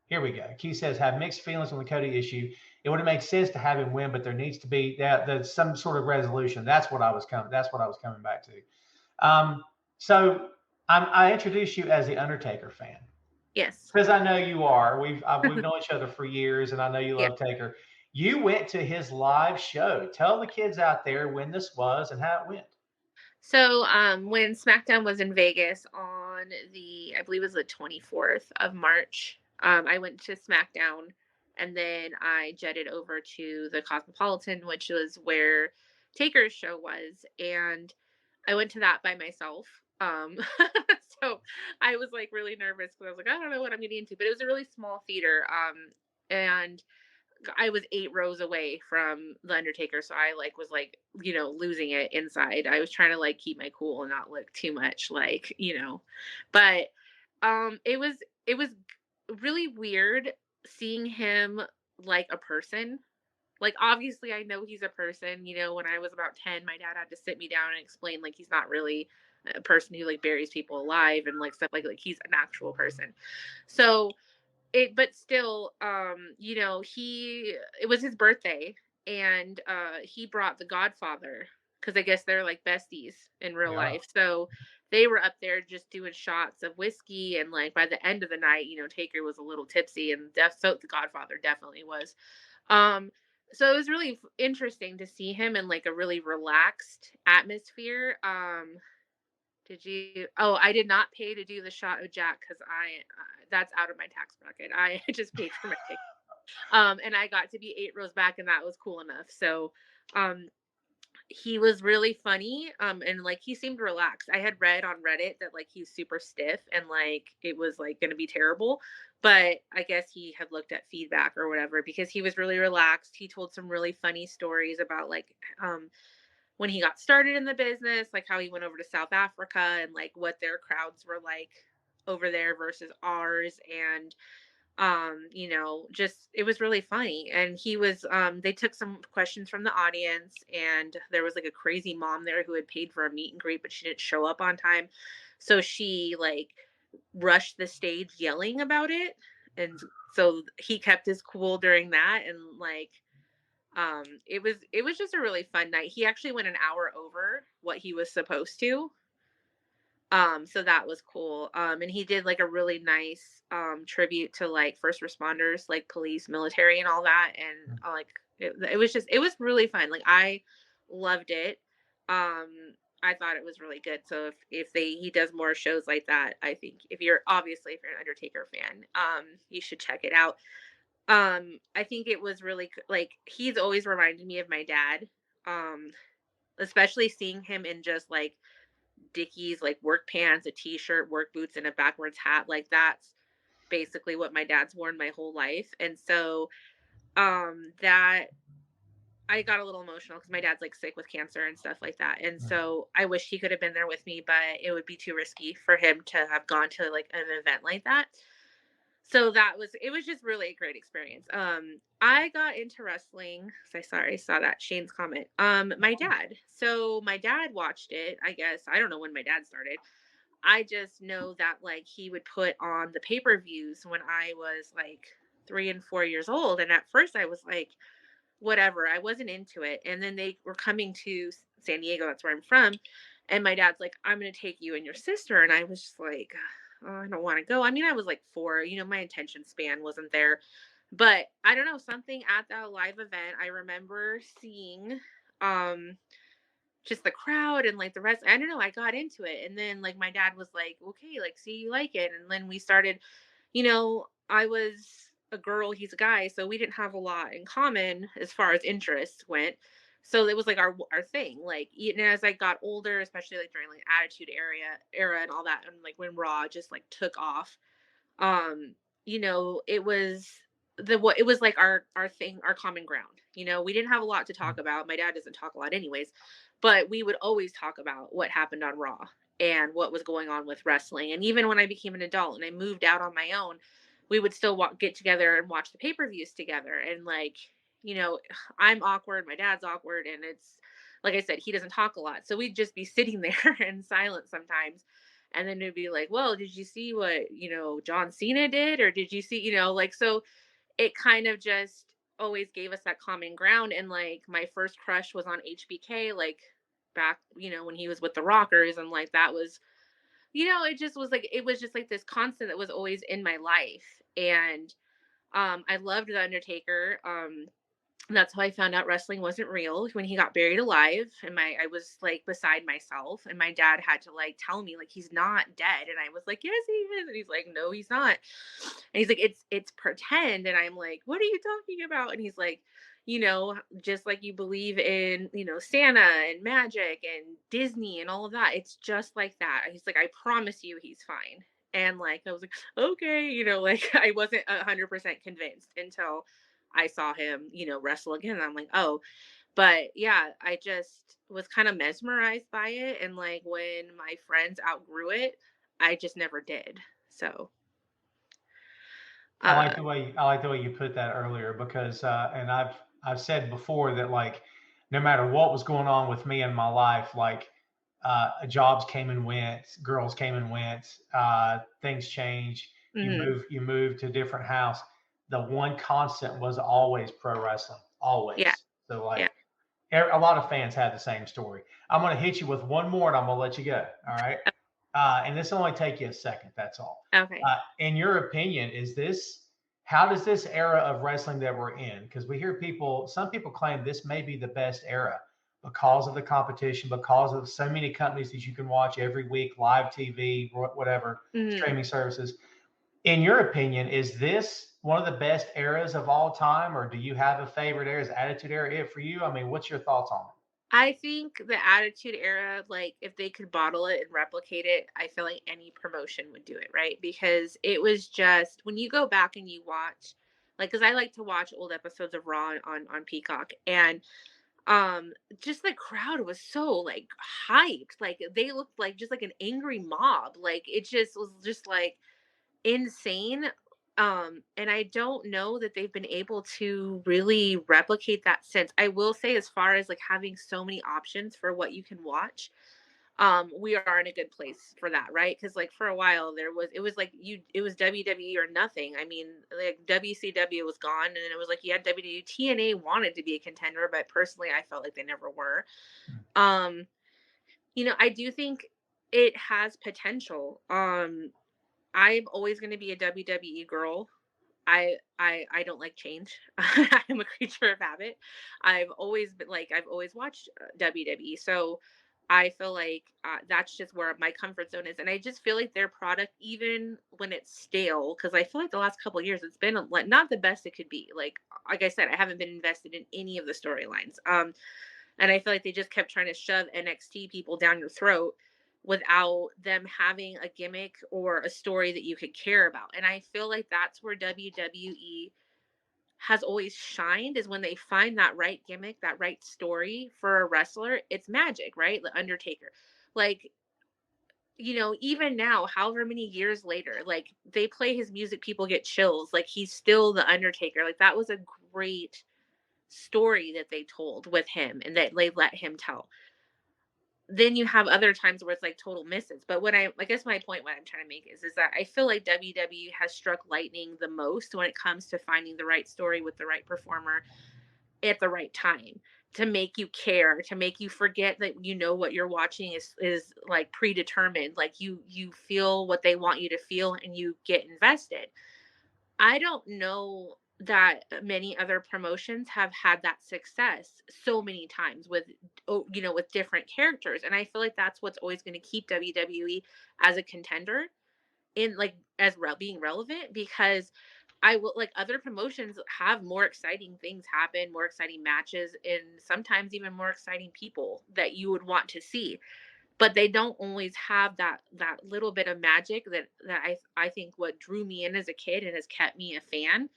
Here we go. Key says, have mixed feelings on the Cody issue. It would have made sense to have him win, but there needs to be there's some sort of resolution. That's what I was coming back to. So I introduced you as the Undertaker fan. Yes. Because I know you are. We've known each other for years, and I know you love Taker. You went to his live show. Tell the kids out there when this was and how it went. So when SmackDown was in Vegas on I believe it was the 24th of March, I went to SmackDown, and then I jetted over to the Cosmopolitan, which was where Taker's show was, and I went to that by myself. So I was like really nervous because I was like, I don't know what I'm getting into, but it was a really small theater. And I was 8 rows away from the Undertaker. So I was losing it inside. I was trying to like keep my cool and not look too much but it was really weird seeing him like a person. Like, obviously I know he's a person. When I was about 10, my dad had to sit me down and explain like he's not really a person who like buries people alive and like stuff like he's an actual person. So but still, it was his birthday, and he brought the Godfather, because I guess they're like besties in real life. So they were up there just doing shots of whiskey, and like by the end of the night, Taker was a little tipsy, and so the Godfather definitely was. So it was really interesting to see him in like a really relaxed atmosphere. I did not pay to do the shot of Jack because that's out of my tax bracket. I just paid for my ticket. And I got to be 8 rows back, and that was cool enough. So, he was really funny. And like, he seemed relaxed. I had read on Reddit that like he's super stiff and like it was like going to be terrible, but I guess he had looked at feedback or whatever, because he was really relaxed. He told some really funny stories about like, when he got started in the business, like how he went over to South Africa and like what their crowds were like over there versus ours. And, just, it was really funny. And he was, they took some questions from the audience, and there was like a crazy mom there who had paid for a meet and greet, but she didn't show up on time. So she like rushed the stage yelling about it. And so he kept his cool during that. And like, it was just a really fun night. He actually went an hour over what he was supposed to. So that was cool. And he did like a really nice tribute to like first responders, like police, military, and all that. And like it was really fun. Like I loved it. Um, I thought it was really good. So if he does more shows like that, I think if you're if you're an Undertaker fan, you should check it out. I think it was really like he's always reminded me of my dad. Um, especially seeing him in just like Dickies, like work pants, a t-shirt, work boots, and a backwards hat. Like that's basically what my dad's worn my whole life. And so that I got a little emotional because my dad's like sick with cancer and stuff like that. And so I wish he could have been there with me, but it would be too risky for him to have gone to like an event like that. So it was just really a great experience. I got into wrestling. I saw that Shane's comment. My dad. So my dad watched it, I guess. I don't know when my dad started. I just know that like he would put on the pay-per-views when I was like 3 and 4 years old. And at first I was like, whatever, I wasn't into it. And then they were coming to San Diego, that's where I'm from. And my dad's like, I'm going to take you and your sister. And I was just like, oh, I don't want to go. I mean, I was like 4, my attention span wasn't there. But I don't know, something at that live event, I remember seeing just the crowd and like the rest. I don't know, I got into it. And then like my dad was like, okay, like see you like it. And then we started, I was a girl, he's a guy, so we didn't have a lot in common as far as interests went. So it was like our thing. Like as I got older, especially like during like Attitude era and all that, and like when Raw just like took off, it was it was like our thing, our common ground. We didn't have a lot to talk about. My dad doesn't talk a lot anyways, but we would always talk about what happened on Raw and what was going on with wrestling. And even when I became an adult and I moved out on my own, we would still get together and watch the pay-per-views together. And like, I'm awkward, my dad's awkward, and it's like I said, he doesn't talk a lot. So we'd just be sitting there in silence sometimes. And then it'd be like, well, did you see what, John Cena did? Or did you see, so it kind of just always gave us that common ground. And like my first crush was on HBK, like back, when he was with the Rockers. And like that was, it was just like this constant that was always in my life. And I loved The Undertaker. That's how I found out wrestling wasn't real, when he got buried alive. And I was like beside myself, and my dad had to like tell me like he's not dead. And I was like, yes, he is. And he's like, no, he's not. And he's like, it's pretend. And I'm like, what are you talking about? And he's like, just like you believe in, Santa and magic and Disney and all of that, it's just like that. He's like, I promise you he's fine. And like I was like, okay, like I wasn't 100% convinced until I saw him, wrestle again. And I'm like, oh, but yeah, I just was kind of mesmerized by it. And like when my friends outgrew it, I just never did. So I like the way you put that earlier, because and I've said before that like no matter what was going on with me in my life, like jobs came and went, girls came and went, things change. You move to a different house. The one constant was always pro wrestling, always. Yeah. So like yeah. a lot of fans have the same story. I'm going to hit you with one more and I'm going to let you go. All right. And this will only take you a second. That's all. Okay. In your opinion, how does this era of wrestling that we're in, because we hear some people claim this may be the best era because of the competition, because of so many companies that you can watch every week, live TV, whatever, streaming services. In your opinion, is this one of the best eras of all time, or do you have a favorite era? Is Attitude Era it for you? I mean, what's your thoughts on it? I think the Attitude Era, like if they could bottle it and replicate it, I feel like any promotion would do it, right? Because it was just, when you go back and you watch, like, because I like to watch old episodes of Raw on Peacock, and just the crowd was so like hyped, like they looked like just like an angry mob, like it just was just like insane. And I don't know that they've been able to really replicate that since. I will say, as far as like having so many options for what you can watch, we are in a good place for that, right? Because like for a while it was like it was WWE or nothing. I mean, like WCW was gone, and it was like you had WWE. TNA wanted to be a contender, but personally I felt like they never were. I do think it has potential. I'm always going to be a WWE girl. I don't like change. I'm a creature of habit. I've always watched WWE, so I feel like that's just where my comfort zone is, and I just feel like their product, even when it's stale, because I feel like the last couple of years it's been like not the best it could be. Like I said, I haven't been invested in any of the storylines. And I feel like they just kept trying to shove NXT people down your throat without them having a gimmick or a story that you could care about. And I feel like that's where WWE has always shined, is when they find that right gimmick, that right story for a wrestler. It's magic, right? The Undertaker. Like, even now, however many years later, like they play his music, people get chills. Like he's still the Undertaker. Like that was a great story that they told with him and that they let him tell. Then you have other times where it's like total misses. But I guess my point, what I'm trying to make is that I feel like WWE has struck lightning the most when it comes to finding the right story with the right performer at the right time, to make you care, to make you forget that what you're watching is like predetermined. Like you feel what they want you to feel and you get invested. I don't know that many other promotions have had that success so many times with with different characters, and I feel like that's what's always going to keep WWE as a contender in like being relevant, because I will like other promotions have more exciting things happen, more exciting matches, and sometimes even more exciting people that you would want to see, but they don't always have that little bit of magic that I think what drew me in as a kid and has kept me a fan.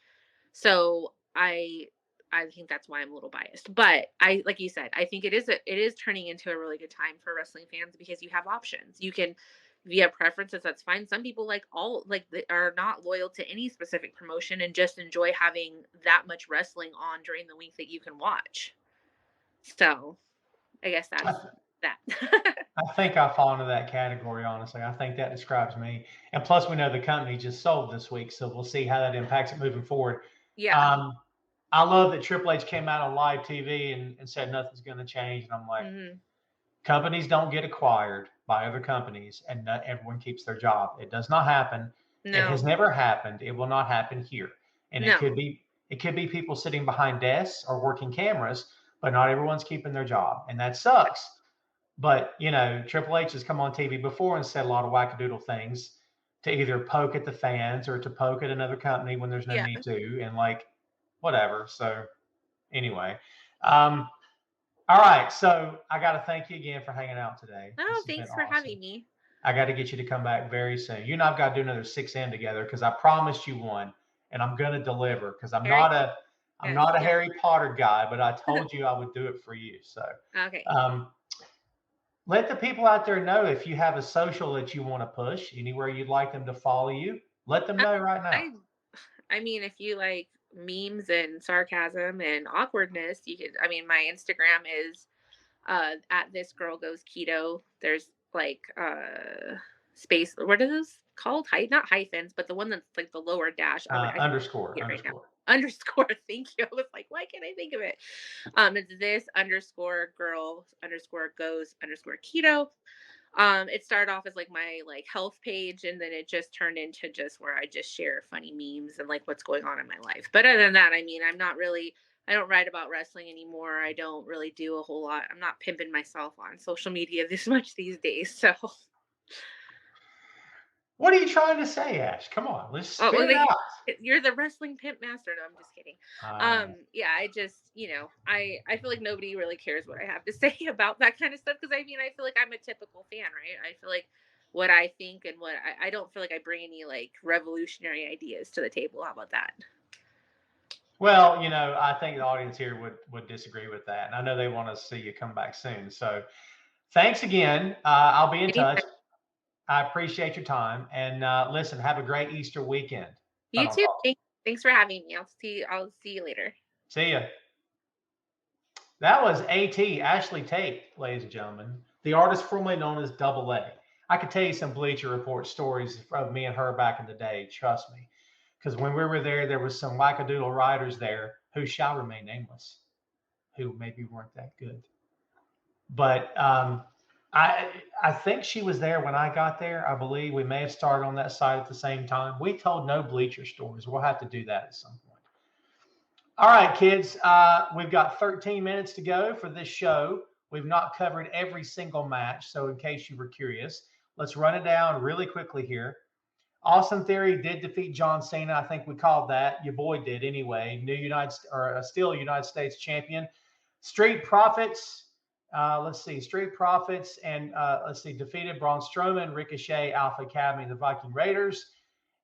So I think that's why I'm a little biased. But I, like you said, I think it is turning into a really good time for wrestling fans, because you have options. You can, if you have preferences, that's fine. Some people they are not loyal to any specific promotion and just enjoy having that much wrestling on during the week that you can watch. So I guess that's that. I think I fall into that category, honestly. I think that describes me. And plus, we know the company just sold this week, so we'll see how that impacts it moving forward. Yeah. I love that Triple H came out on live TV and said nothing's going to change. And I'm like, companies don't get acquired by other companies and not everyone keeps their job. It does not happen. No. It has never happened. It will not happen here. And No. it could be people sitting behind desks or working cameras, but not everyone's keeping their job. And that sucks. But, Triple H has come on TV before and said a lot of wackadoodle things to either poke at the fans or to poke at another company when there's no need to, and like, whatever. So anyway, all right. So I got to thank you again for hanging out today. Oh, thanks for having me. I got to get you to come back very soon. You and I've got to do another 6M together, because I promised you one, and I'm going to deliver, because I'm not a Harry Potter guy, but I told you I would do it for you. So okay. Let the people out there know if you have a social that you want to push, anywhere you'd like them to follow you. Let them know right now. I mean, if you like memes and sarcasm and awkwardness, you could. I mean, my Instagram is at this girl goes keto. There's like space. What are those called? Not hyphens, but the one that's like the lower dash. Underscore. Underscore. Thank you. I was like, why can't I think of it? It's this underscore girl underscore goes underscore keto. It started off as like my like health page, and then it just turned into just where I just share funny memes and like what's going on in my life. But other than that, I mean, I don't write about wrestling anymore. I don't really do a whole lot. I'm not pimping myself on social media this much these days. So what are you trying to say, Ash? Come on, let's spit it out. You're the wrestling pimp master. No, I'm just kidding. Yeah, I just, I feel like nobody really cares what I have to say about that kind of stuff, because I mean, I feel like I'm a typical fan, right? I feel like what I think and what I don't feel like I bring any like revolutionary ideas to the table. How about that? Well, I think the audience here would disagree with that, and I know they want to see you come back soon. So, thanks again. I'll be in touch. I appreciate your time, and listen, have a great Easter weekend. You too. Thanks for having me. I'll see you later. See ya. That was Ashley Tate, ladies and gentlemen, the artist formerly known as Double A. I could tell you some Bleacher Report stories of me and her back in the day. Trust me, because when we were there was some wackadoodle writers there who shall remain nameless, who maybe weren't that good. But I think she was there when I got there. I believe we may have started on that side at the same time. We told no bleacher stories. We'll have to do that at some point. All right, kids. We've got 13 minutes to go for this show. We've not covered every single match, so in case you were curious, let's run it down really quickly here. Austin Theory did defeat John Cena. I think we called that. Your boy did anyway. Still United States champion. Street Profits. Street Profits and defeated Braun Strowman, Ricochet, Alpha Academy, and the Viking Raiders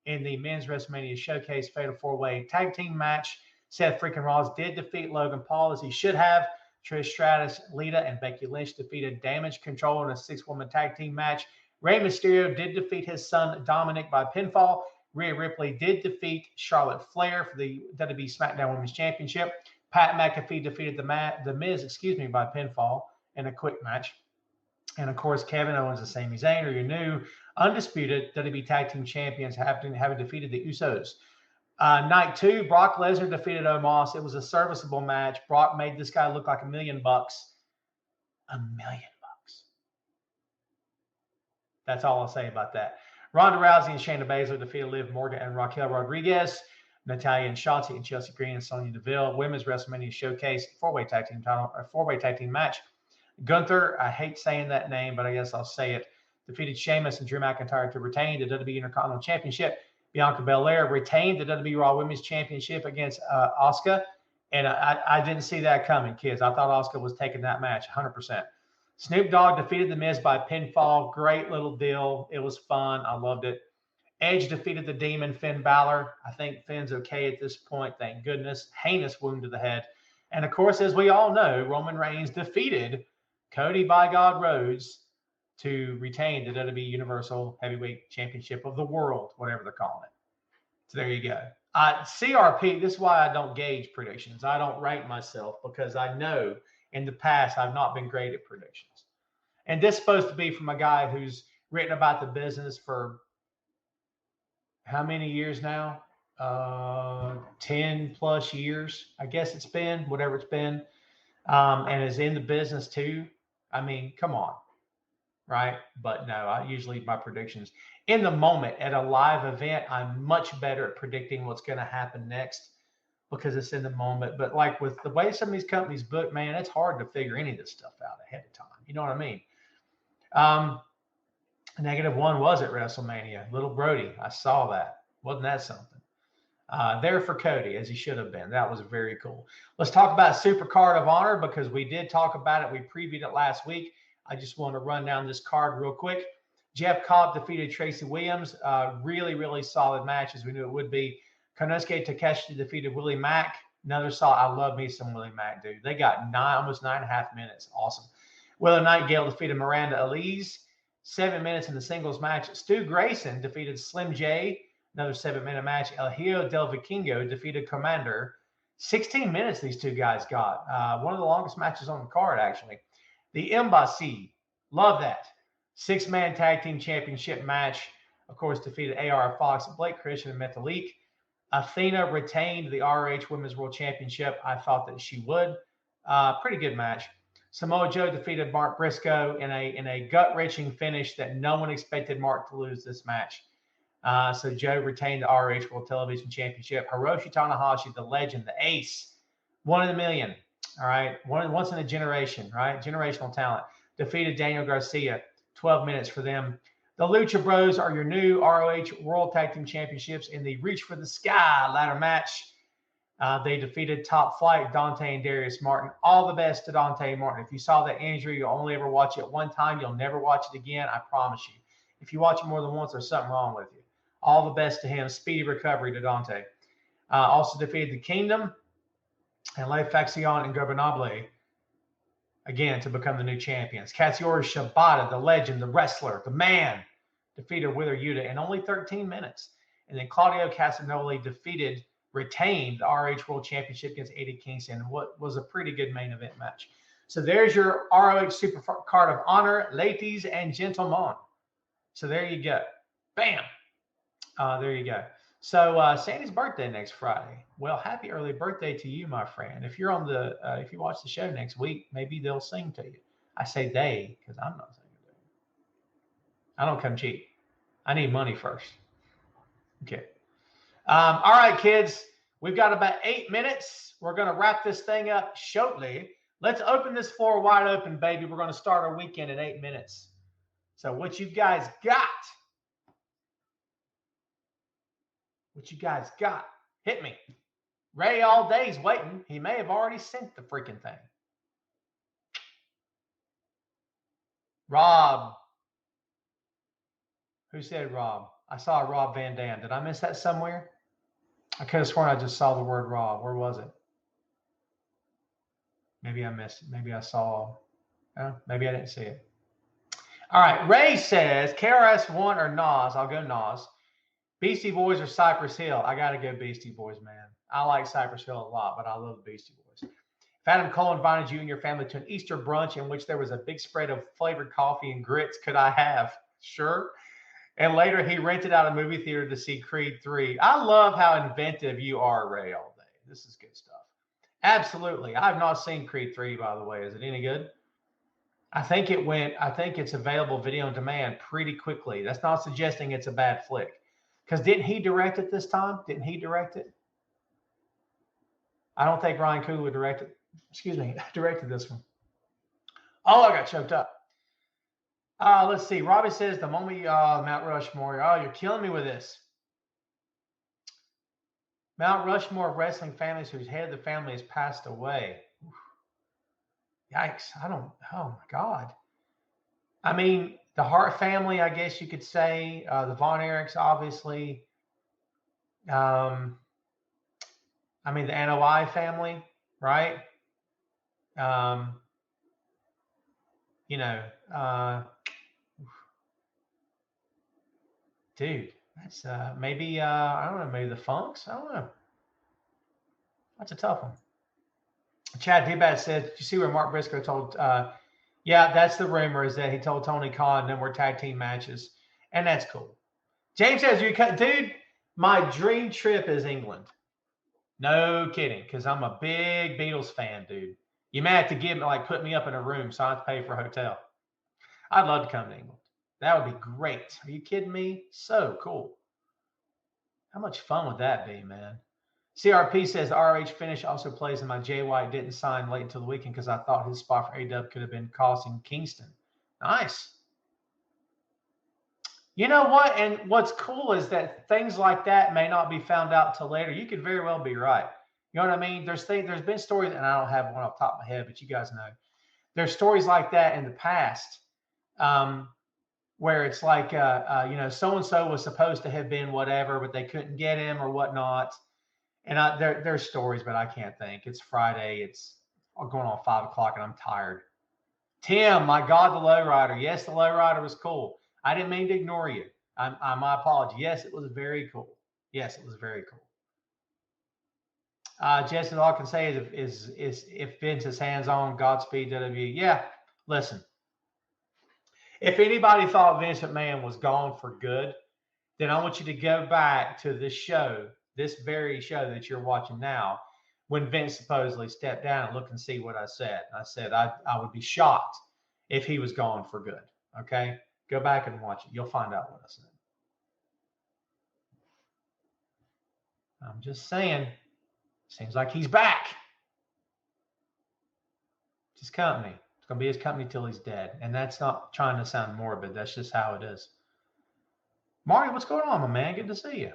in the men's WrestleMania Showcase Fatal 4-Way Tag Team match. Seth freaking Rollins did defeat Logan Paul as he should have. Trish Stratus, Lita, and Becky Lynch defeated Damage Control in a 6-woman tag team match. Rey Mysterio did defeat his son Dominic by pinfall. Rhea Ripley did defeat Charlotte Flair for the WWE SmackDown Women's Championship. Pat McAfee defeated the Miz, by pinfall in a quick match. And of course, Kevin Owens and Sami Zayn are your new undisputed WWE Tag Team Champions, having defeated the Usos. Night 2, Brock Lesnar defeated Omos. It was a serviceable match. Brock made this guy look like $1 million. $1 million. That's all I'll say about that. Ronda Rousey and Shayna Baszler defeated Liv Morgan and Raquel Rodriguez. Natalya and Shotzi and Chelsea Green and Sonya Deville. Women's WrestleMania Showcase 4-way tag team match. Gunther, I hate saying that name, but I guess I'll say it, defeated Sheamus and Drew McIntyre to retain the WWE Intercontinental Championship. Bianca Belair retained the WWE Raw Women's Championship against Asuka. And I didn't see that coming, kids. I thought Asuka was taking that match 100%. Snoop Dogg defeated The Miz by pinfall. Great little deal. It was fun. I loved it. Edge defeated the Demon, Finn Balor. I think Finn's okay at this point. Thank goodness. Heinous wound to the head. And, of course, as we all know, Roman Reigns defeated Cody by God Rhodes to retain the WWE Universal Heavyweight Championship of the world, whatever they're calling it. So there you go. CRP, this is why I don't gauge predictions. I don't rank myself because I know in the past I've not been great at predictions. And this is supposed to be from a guy who's written about the business for how many years now? 10 plus years, I guess it's been, whatever it's been, and is in the business too. I mean, come on, right? But no, I usually my predictions in the moment at a live event, I'm much better at predicting what's going to happen next because it's in the moment. But like with the way some of these companies book, man, it's hard to figure any of this stuff out ahead of time. You know what I mean? -1 was at WrestleMania. Little Brody, I saw that. Wasn't that something? There for Cody, as he should have been. That was very cool. Let's talk about Supercard of Honor because we did talk about it. We previewed it last week. I just want to run down this card real quick. Jeff Cobb defeated Tracy Williams. Really, really solid match, as we knew it would be. Konosuke Takeshi defeated Willie Mack. Another solid. I love me some Willie Mack, dude. They got almost 9.5 minutes. Awesome. Willow Nightingale defeated Miranda Elise. 7 minutes in the singles match. Stu Grayson defeated Slim J. Another 7-minute match. El Hijo del Vikingo defeated Commander. 16 minutes these two guys got. One of the longest matches on the card, actually. The Embassy. Love that. 6-man tag team championship match. Of course, defeated AR Fox, Blake Christian, and Metalik. Athena retained the ROH Women's World Championship. I thought that she would. Pretty good match. Samoa Joe defeated Mark Briscoe in a gut-wrenching finish that no one expected Mark to lose this match. So Joe retained the ROH World Television Championship. Hiroshi Tanahashi, the legend, the ace, 1 in a million. All right, once in a generation, right? Generational talent. Defeated Daniel Garcia. 12 minutes for them. The Lucha Bros are your new ROH World Tag Team Championships in the Reach for the Sky ladder match. They defeated Top Flight, Dante and Darius Martin. All the best to Dante Martin. If you saw that injury, you'll only ever watch it one time. You'll never watch it again. I promise you. If you watch it more than once, there's something wrong with you. All the best to him. Speedy recovery to Dante. Also defeated the Kingdom and Le Faction and Gobernable again to become the new champions. Katsuyori Shibata, the legend, the wrestler, the man, defeated Wheeler Yuta in only 13 minutes. And then Claudio Castagnoli retained the RH World Championship against Eddie Kingston in what was a pretty good main event match. So there's your ROH Supercard of Honor, ladies and gentlemen. So there you go. Bam. There you go. So Sandy's birthday next Friday. Well, happy early birthday to you, my friend. If you're on if you watch the show next week, maybe they'll sing to you. I say they because I'm not singing I don't come cheap. I need money first. Okay. All right, kids. We've got about 8 minutes. We're going to wrap this thing up shortly. Let's open this floor wide open, baby. We're going to start our weekend in 8 minutes. So what you guys got? What you guys got? Hit me. Ray all day's waiting. He may have already sent the freaking thing. Rob. Who said Rob? I saw Rob Van Dam. Did I miss that somewhere? I could have sworn I just saw the word Rob. Where was it? Maybe I missed it. Maybe I saw. Maybe I didn't see it. All right. Ray says KRS-One or Nas. I'll go Nas. Beastie Boys or Cypress Hill. I got to go Beastie Boys, man. I like Cypress Hill a lot, but I love Beastie Boys. If Adam Cole invited you and your family to an Easter brunch in which there was a big spread of flavored coffee and grits, could I have? Sure. And later he rented out a movie theater to see Creed 3. I love how inventive you are, Ray, all day. This is good stuff. Absolutely. I've not seen Creed 3, by the way. Is it any good? I think it's available video on demand pretty quickly. That's not suggesting it's a bad flick. Because didn't he direct it this time? Didn't he direct it? I don't think Ryan Coogler directed this one. Oh, I got choked up. Let's see. Robbie says the moment Mount Rushmore. Oh, you're killing me with this. Mount Rushmore of wrestling families whose head of the family has passed away. Yikes. Oh my God. I mean, the Hart family, I guess you could say. The Von Erichs, obviously. I mean, the NOI family, right? Dude, that's maybe, I don't know, maybe the Funks? I don't know. That's a tough one. Chad D-Bad said, did you see where Mark Briscoe told, yeah, that's the rumor, is that he told Tony Khan no more tag team matches. And that's cool. James says, dude, my dream trip is England. No kidding, because I'm a big Beatles fan, dude. You may have to put me up in a room so I have to pay for a hotel. I'd love to come to England. That would be great. Are you kidding me? So cool. How much fun would that be, man? CRP says the RH finish also plays in my Jay White didn't sign late until the weekend because I thought his spot for AW could have been causing Kingston. Nice. You know what? And what's cool is that things like that may not be found out till later. You could very well be right. You know what I mean? There's been stories, and I don't have one off the top of my head, but you guys know. There's stories like that in the past where it's like, so-and-so was supposed to have been whatever, but they couldn't get him or whatnot. And there's stories, but I can't think. It's Friday. It's going on 5 o'clock, and I'm tired. Tim, my God, the lowrider. Yes, the lowrider was cool. I didn't mean to ignore you. My apology. Yes, it was very cool. Yes, it was very cool. Jesse, all I can say is if Vince is hands-on, Godspeed WWE. Yeah, listen. If anybody thought Vince McMahon was gone for good, then I want you to go back to this show, this very show that you're watching now, when Vince supposedly stepped down, and look and see what I said. I said I would be shocked if he was gone for good. Okay? Go back and watch it. You'll find out what I said. I'm just saying, seems like he's back. It's his company. It's going to be his company till he's dead. And that's not trying to sound morbid. That's just how it is. Mario, what's going on, my man? Good to see you.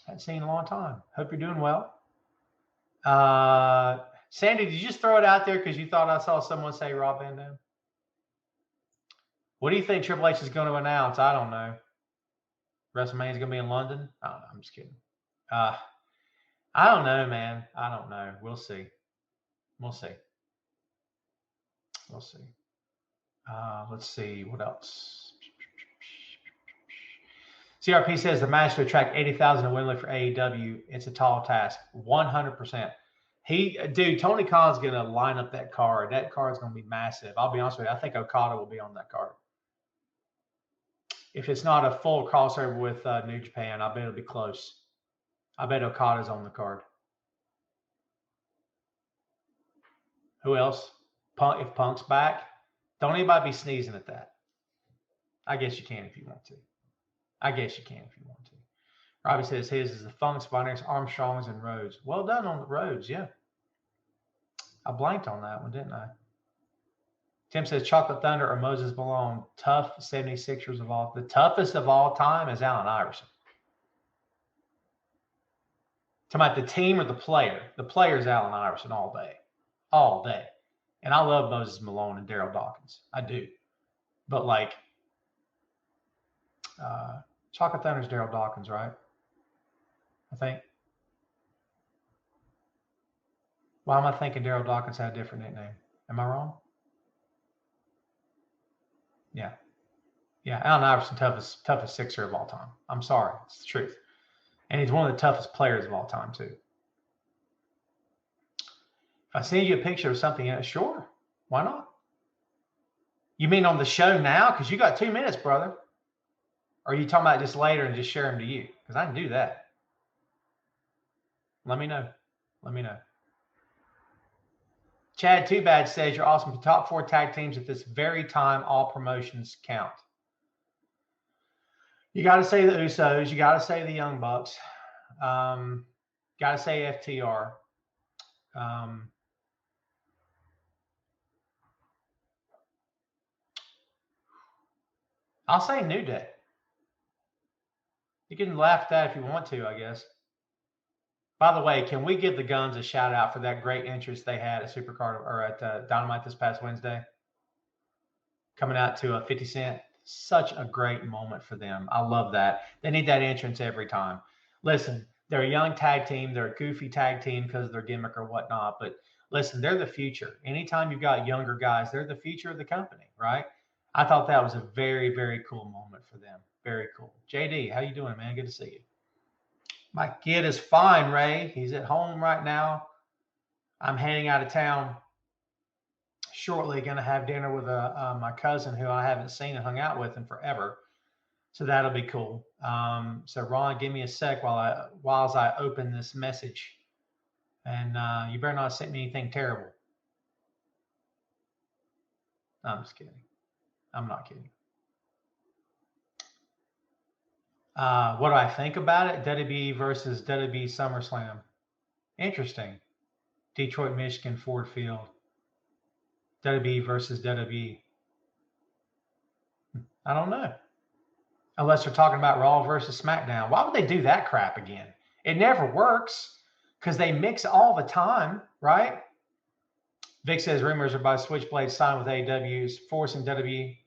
Haven't seen you in a long time. Hope you're doing well. Sandy, did you just throw it out there because you thought I saw someone say Rob Van Dam? What do you think Triple H is going to announce? I don't know. WrestleMania is going to be in London? I don't know. I'm just kidding. I don't know, man. I don't know. We'll see. We'll see. We'll see. Let's see. What else? CRP says the match to attract 80,000 to Wembley for AEW. It's a tall task. 100%. Tony Khan's going to line up that card. That card's going to be massive. I'll be honest with you. I think Okada will be on that card. If it's not a full crossover with New Japan, I bet it'll be close. I bet Okada's on the card. Who else? Punk, if Punk's back, don't anybody be sneezing at that. I guess you can if you want to. I guess you can if you want to. Robbie says his is the Funks, Bonniers, Armstrongs, and Rhodes. Well done on the Rhodes, yeah. I blanked on that one, didn't I? Tim says Chocolate Thunder or Moses Malone. Tough 76ers of all. The toughest of all time is Allen Iverson. Talking about the team or the player? The player is Allen Iverson all day. All day. And I love Moses Malone and Daryl Dawkins. I do. But like, Chocolate Thunder's Daryl Dawkins, right? I think. Why am I thinking Daryl Dawkins had a different nickname? Am I wrong? Yeah. Yeah, Allen Iverson, toughest Sixer of all time. I'm sorry. It's the truth. And he's one of the toughest players of all time, too. If I send you a picture of something, sure. Why not? You mean on the show now? Because you got 2 minutes, brother. Or are you talking about just later and just share them to you? Because I can do that. Let me know. Let me know. Chad Too Bad says you're awesome. The top 4 tag teams at this very time, all promotions count. You got to say the Usos. You got to say the Young Bucks. Got to say FTR. I'll say New Day. You can laugh at that if you want to, I guess. By the way, can we give the Guns a shout out for that great entrance they had at Supercard or at Dynamite this past Wednesday? Coming out to 50 Cent. Such a great moment for them. I love that. They need that entrance every time. Listen, they're a young tag team. They're a goofy tag team because of their gimmick or whatnot. But listen, they're the future. Anytime you've got younger guys, they're the future of the company, right? I thought that was a very, very cool moment for them. Very cool. JD, how you doing, man? Good to see you. My kid is fine, Ray. He's at home right now. I'm heading out of town shortly. Going to have dinner with my cousin who I haven't seen and hung out with in forever. So that'll be cool. So Ron, give me a sec while I open this message. And you better not send me anything terrible. No, I'm just kidding. I'm not kidding. What do I think about it? WWE versus WWE SummerSlam. Interesting. Detroit, Michigan, Ford Field. WWE versus WWE. I don't know. Unless they're talking about Raw versus SmackDown. Why would they do that crap again? It never works because they mix all the time, right? Vic says rumors are about Switchblade signed with AEW's forcing WWE.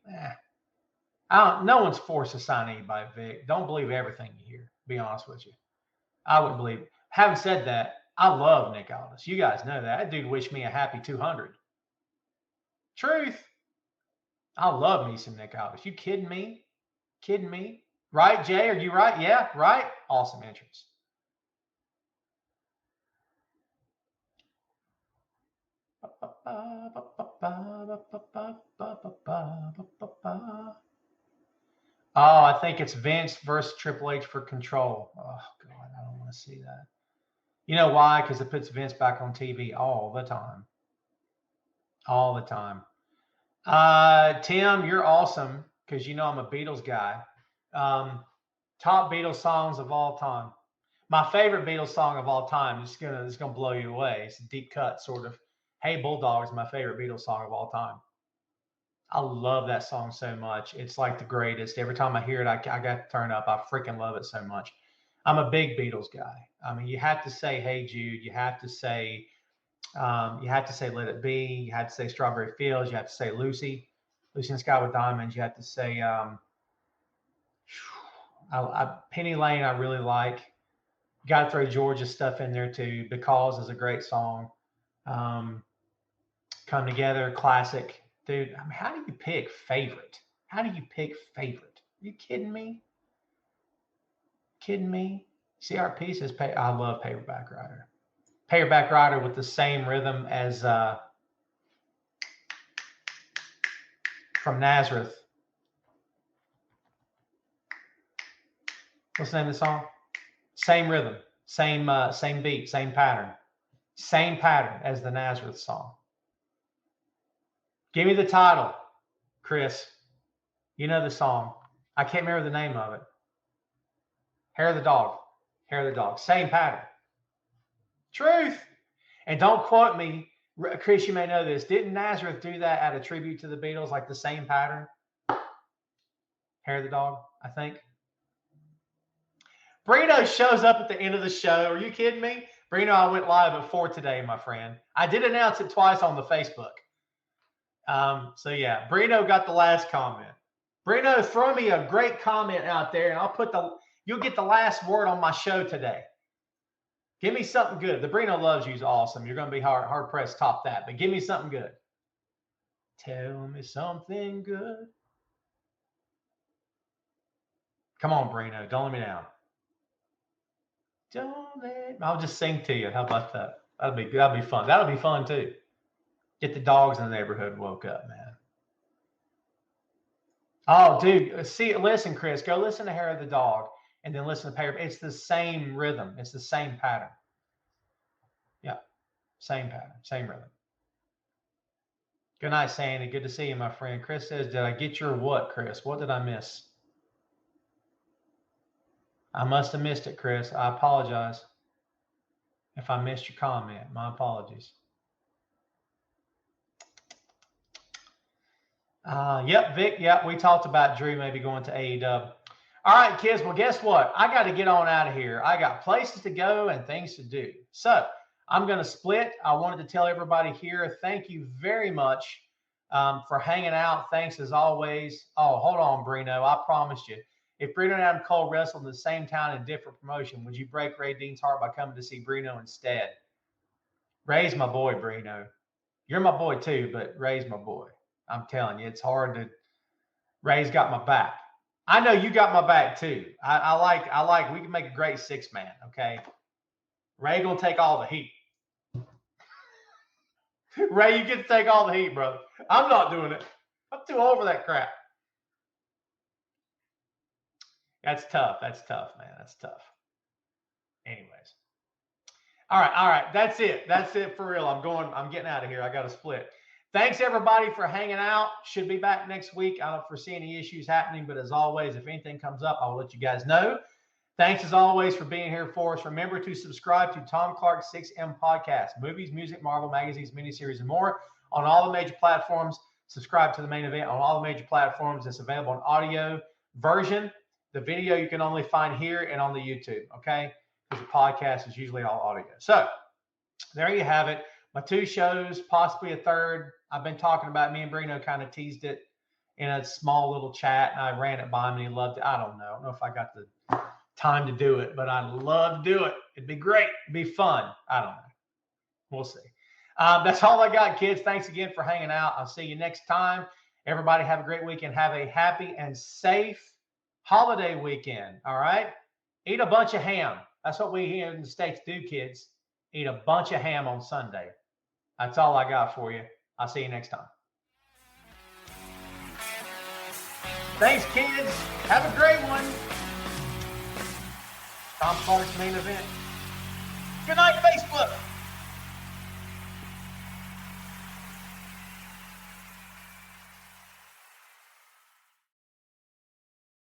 No one's forced to sign anybody, Vic. Don't believe everything you hear, to be honest with you. I wouldn't believe it. Having said that, I love Nick Aldis. You guys know that. That dude wished me a happy 200. Truth. I love me some Nick Aldis. You kidding me? Kidding me? Right, Jay? Are you right? Yeah, right? Awesome entrance. Oh, I think it's Vince versus Triple H for control. Oh, God, I don't want to see that. You know why? Because it puts Vince back on TV all the time. All the time. Tim, you're awesome because you know I'm a Beatles guy. Top Beatles songs of all time. My favorite Beatles song of all time is gonna blow you away. It's a deep cut, sort of. Hey Bulldog is my favorite Beatles song of all time. I love that song so much. It's like the greatest. Every time I hear it, I got to turn up. I freaking love it so much. I'm a big Beatles guy. I mean, you have to say Hey Jude. You have to say Let It Be. You have to say Strawberry Fields. You have to say Lucy in the Sky with Diamonds. You have to say Penny Lane. I really like. You got to throw Georgia stuff in there too. Because is a great song. Come Together, classic. Dude, I mean, how do you pick favorite? How do you pick favorite? Are you kidding me? Kidding me? CRP says, I love Paperback Rider. Paperback Rider with the same rhythm as from Nazareth. What's the name of the song? Same rhythm, same beat, same pattern as the Nazareth song. Give me the title, Chris. You know the song. I can't remember the name of it. Hair of the dog. Hair of the dog. Same pattern. Truth. And don't quote me. Chris, you may know this. Didn't Nazareth do that at a tribute to the Beatles, like the same pattern? Hair of the dog, I think. Brino shows up at the end of the show. Are you kidding me? Brino, I went live at 4 today, my friend. I did announce it twice on the Facebook. So yeah, Brino got the last comment. Brino, throw me a great comment out there, and I'll put you'll get the last word on my show today. Give me something good. The Brino loves you is awesome. You're going to be hard pressed to top that, but give me something good. Tell me something good. Come on, Brino. Don't let me down. I'll just sing to you. How about that? That'll be fun. That'll be fun too. Get the dogs in the neighborhood woke up, man. Oh, dude. Listen, Chris. Go listen to Hair of the Dog and then listen to Paper. It's the same rhythm. It's the same pattern. Yeah. Same pattern. Same rhythm. Good night, Sandy. Good to see you, my friend. Chris says, did I get your what, Chris? What did I miss? I must have missed it, Chris. I apologize if I missed your comment. My apologies. Yep, Vic. Yep, we talked about Drew maybe going to AEW. All right, kids. Well, guess what? I got to get on out of here. I got places to go and things to do. So I'm going to split. I wanted to tell everybody here, thank you very much for hanging out. Thanks as always. Oh, hold on, Brino. I promised you. If Brino and Adam Cole wrestled in the same town in different promotion, would you break Ray Dean's heart by coming to see Brino instead? Ray's my boy, Brino. You're my boy too, but Ray's my boy. I'm telling you, it's hard to. Ray's got my back. I know you got my back too. I like. We can make a great 6-man. Okay. Ray gonna take all the heat. Ray, you get to take all the heat, brother. I'm not doing it. I'm too old for that crap. That's tough. That's tough, man. That's tough. Anyways. All right. That's it. That's it for real. I'm getting out of here. I got to split. Thanks everybody for hanging out. Should be back next week. I don't foresee any issues happening, but as always, if anything comes up, I will let you guys know. Thanks as always for being here for us. Remember to subscribe to Tom Clark's 6M podcast, movies, music, Marvel, magazines, miniseries, and more on all the major platforms. Subscribe to the main event on all the major platforms. It's available in audio version. The video you can only find here and on the YouTube, okay? Because the podcast is usually all audio. So there you have it. My 2 shows, possibly a third. I've been talking about, me and Brino kind of teased it in a small little chat, and I ran it by him, and he loved it. I don't know if I got the time to do it, but I'd love to do it. It'd be great. It'd be fun. I don't know. We'll see. That's all I got, kids. Thanks again for hanging out. I'll see you next time. Everybody have a great weekend. Have a happy and safe holiday weekend. All right. Eat a bunch of ham. That's what we here in the States do, kids. Eat a bunch of ham on Sunday. That's all I got for you. I'll see you next time. Thanks, kids. Have a great one. Tom Clark's main event. Good night, Facebook.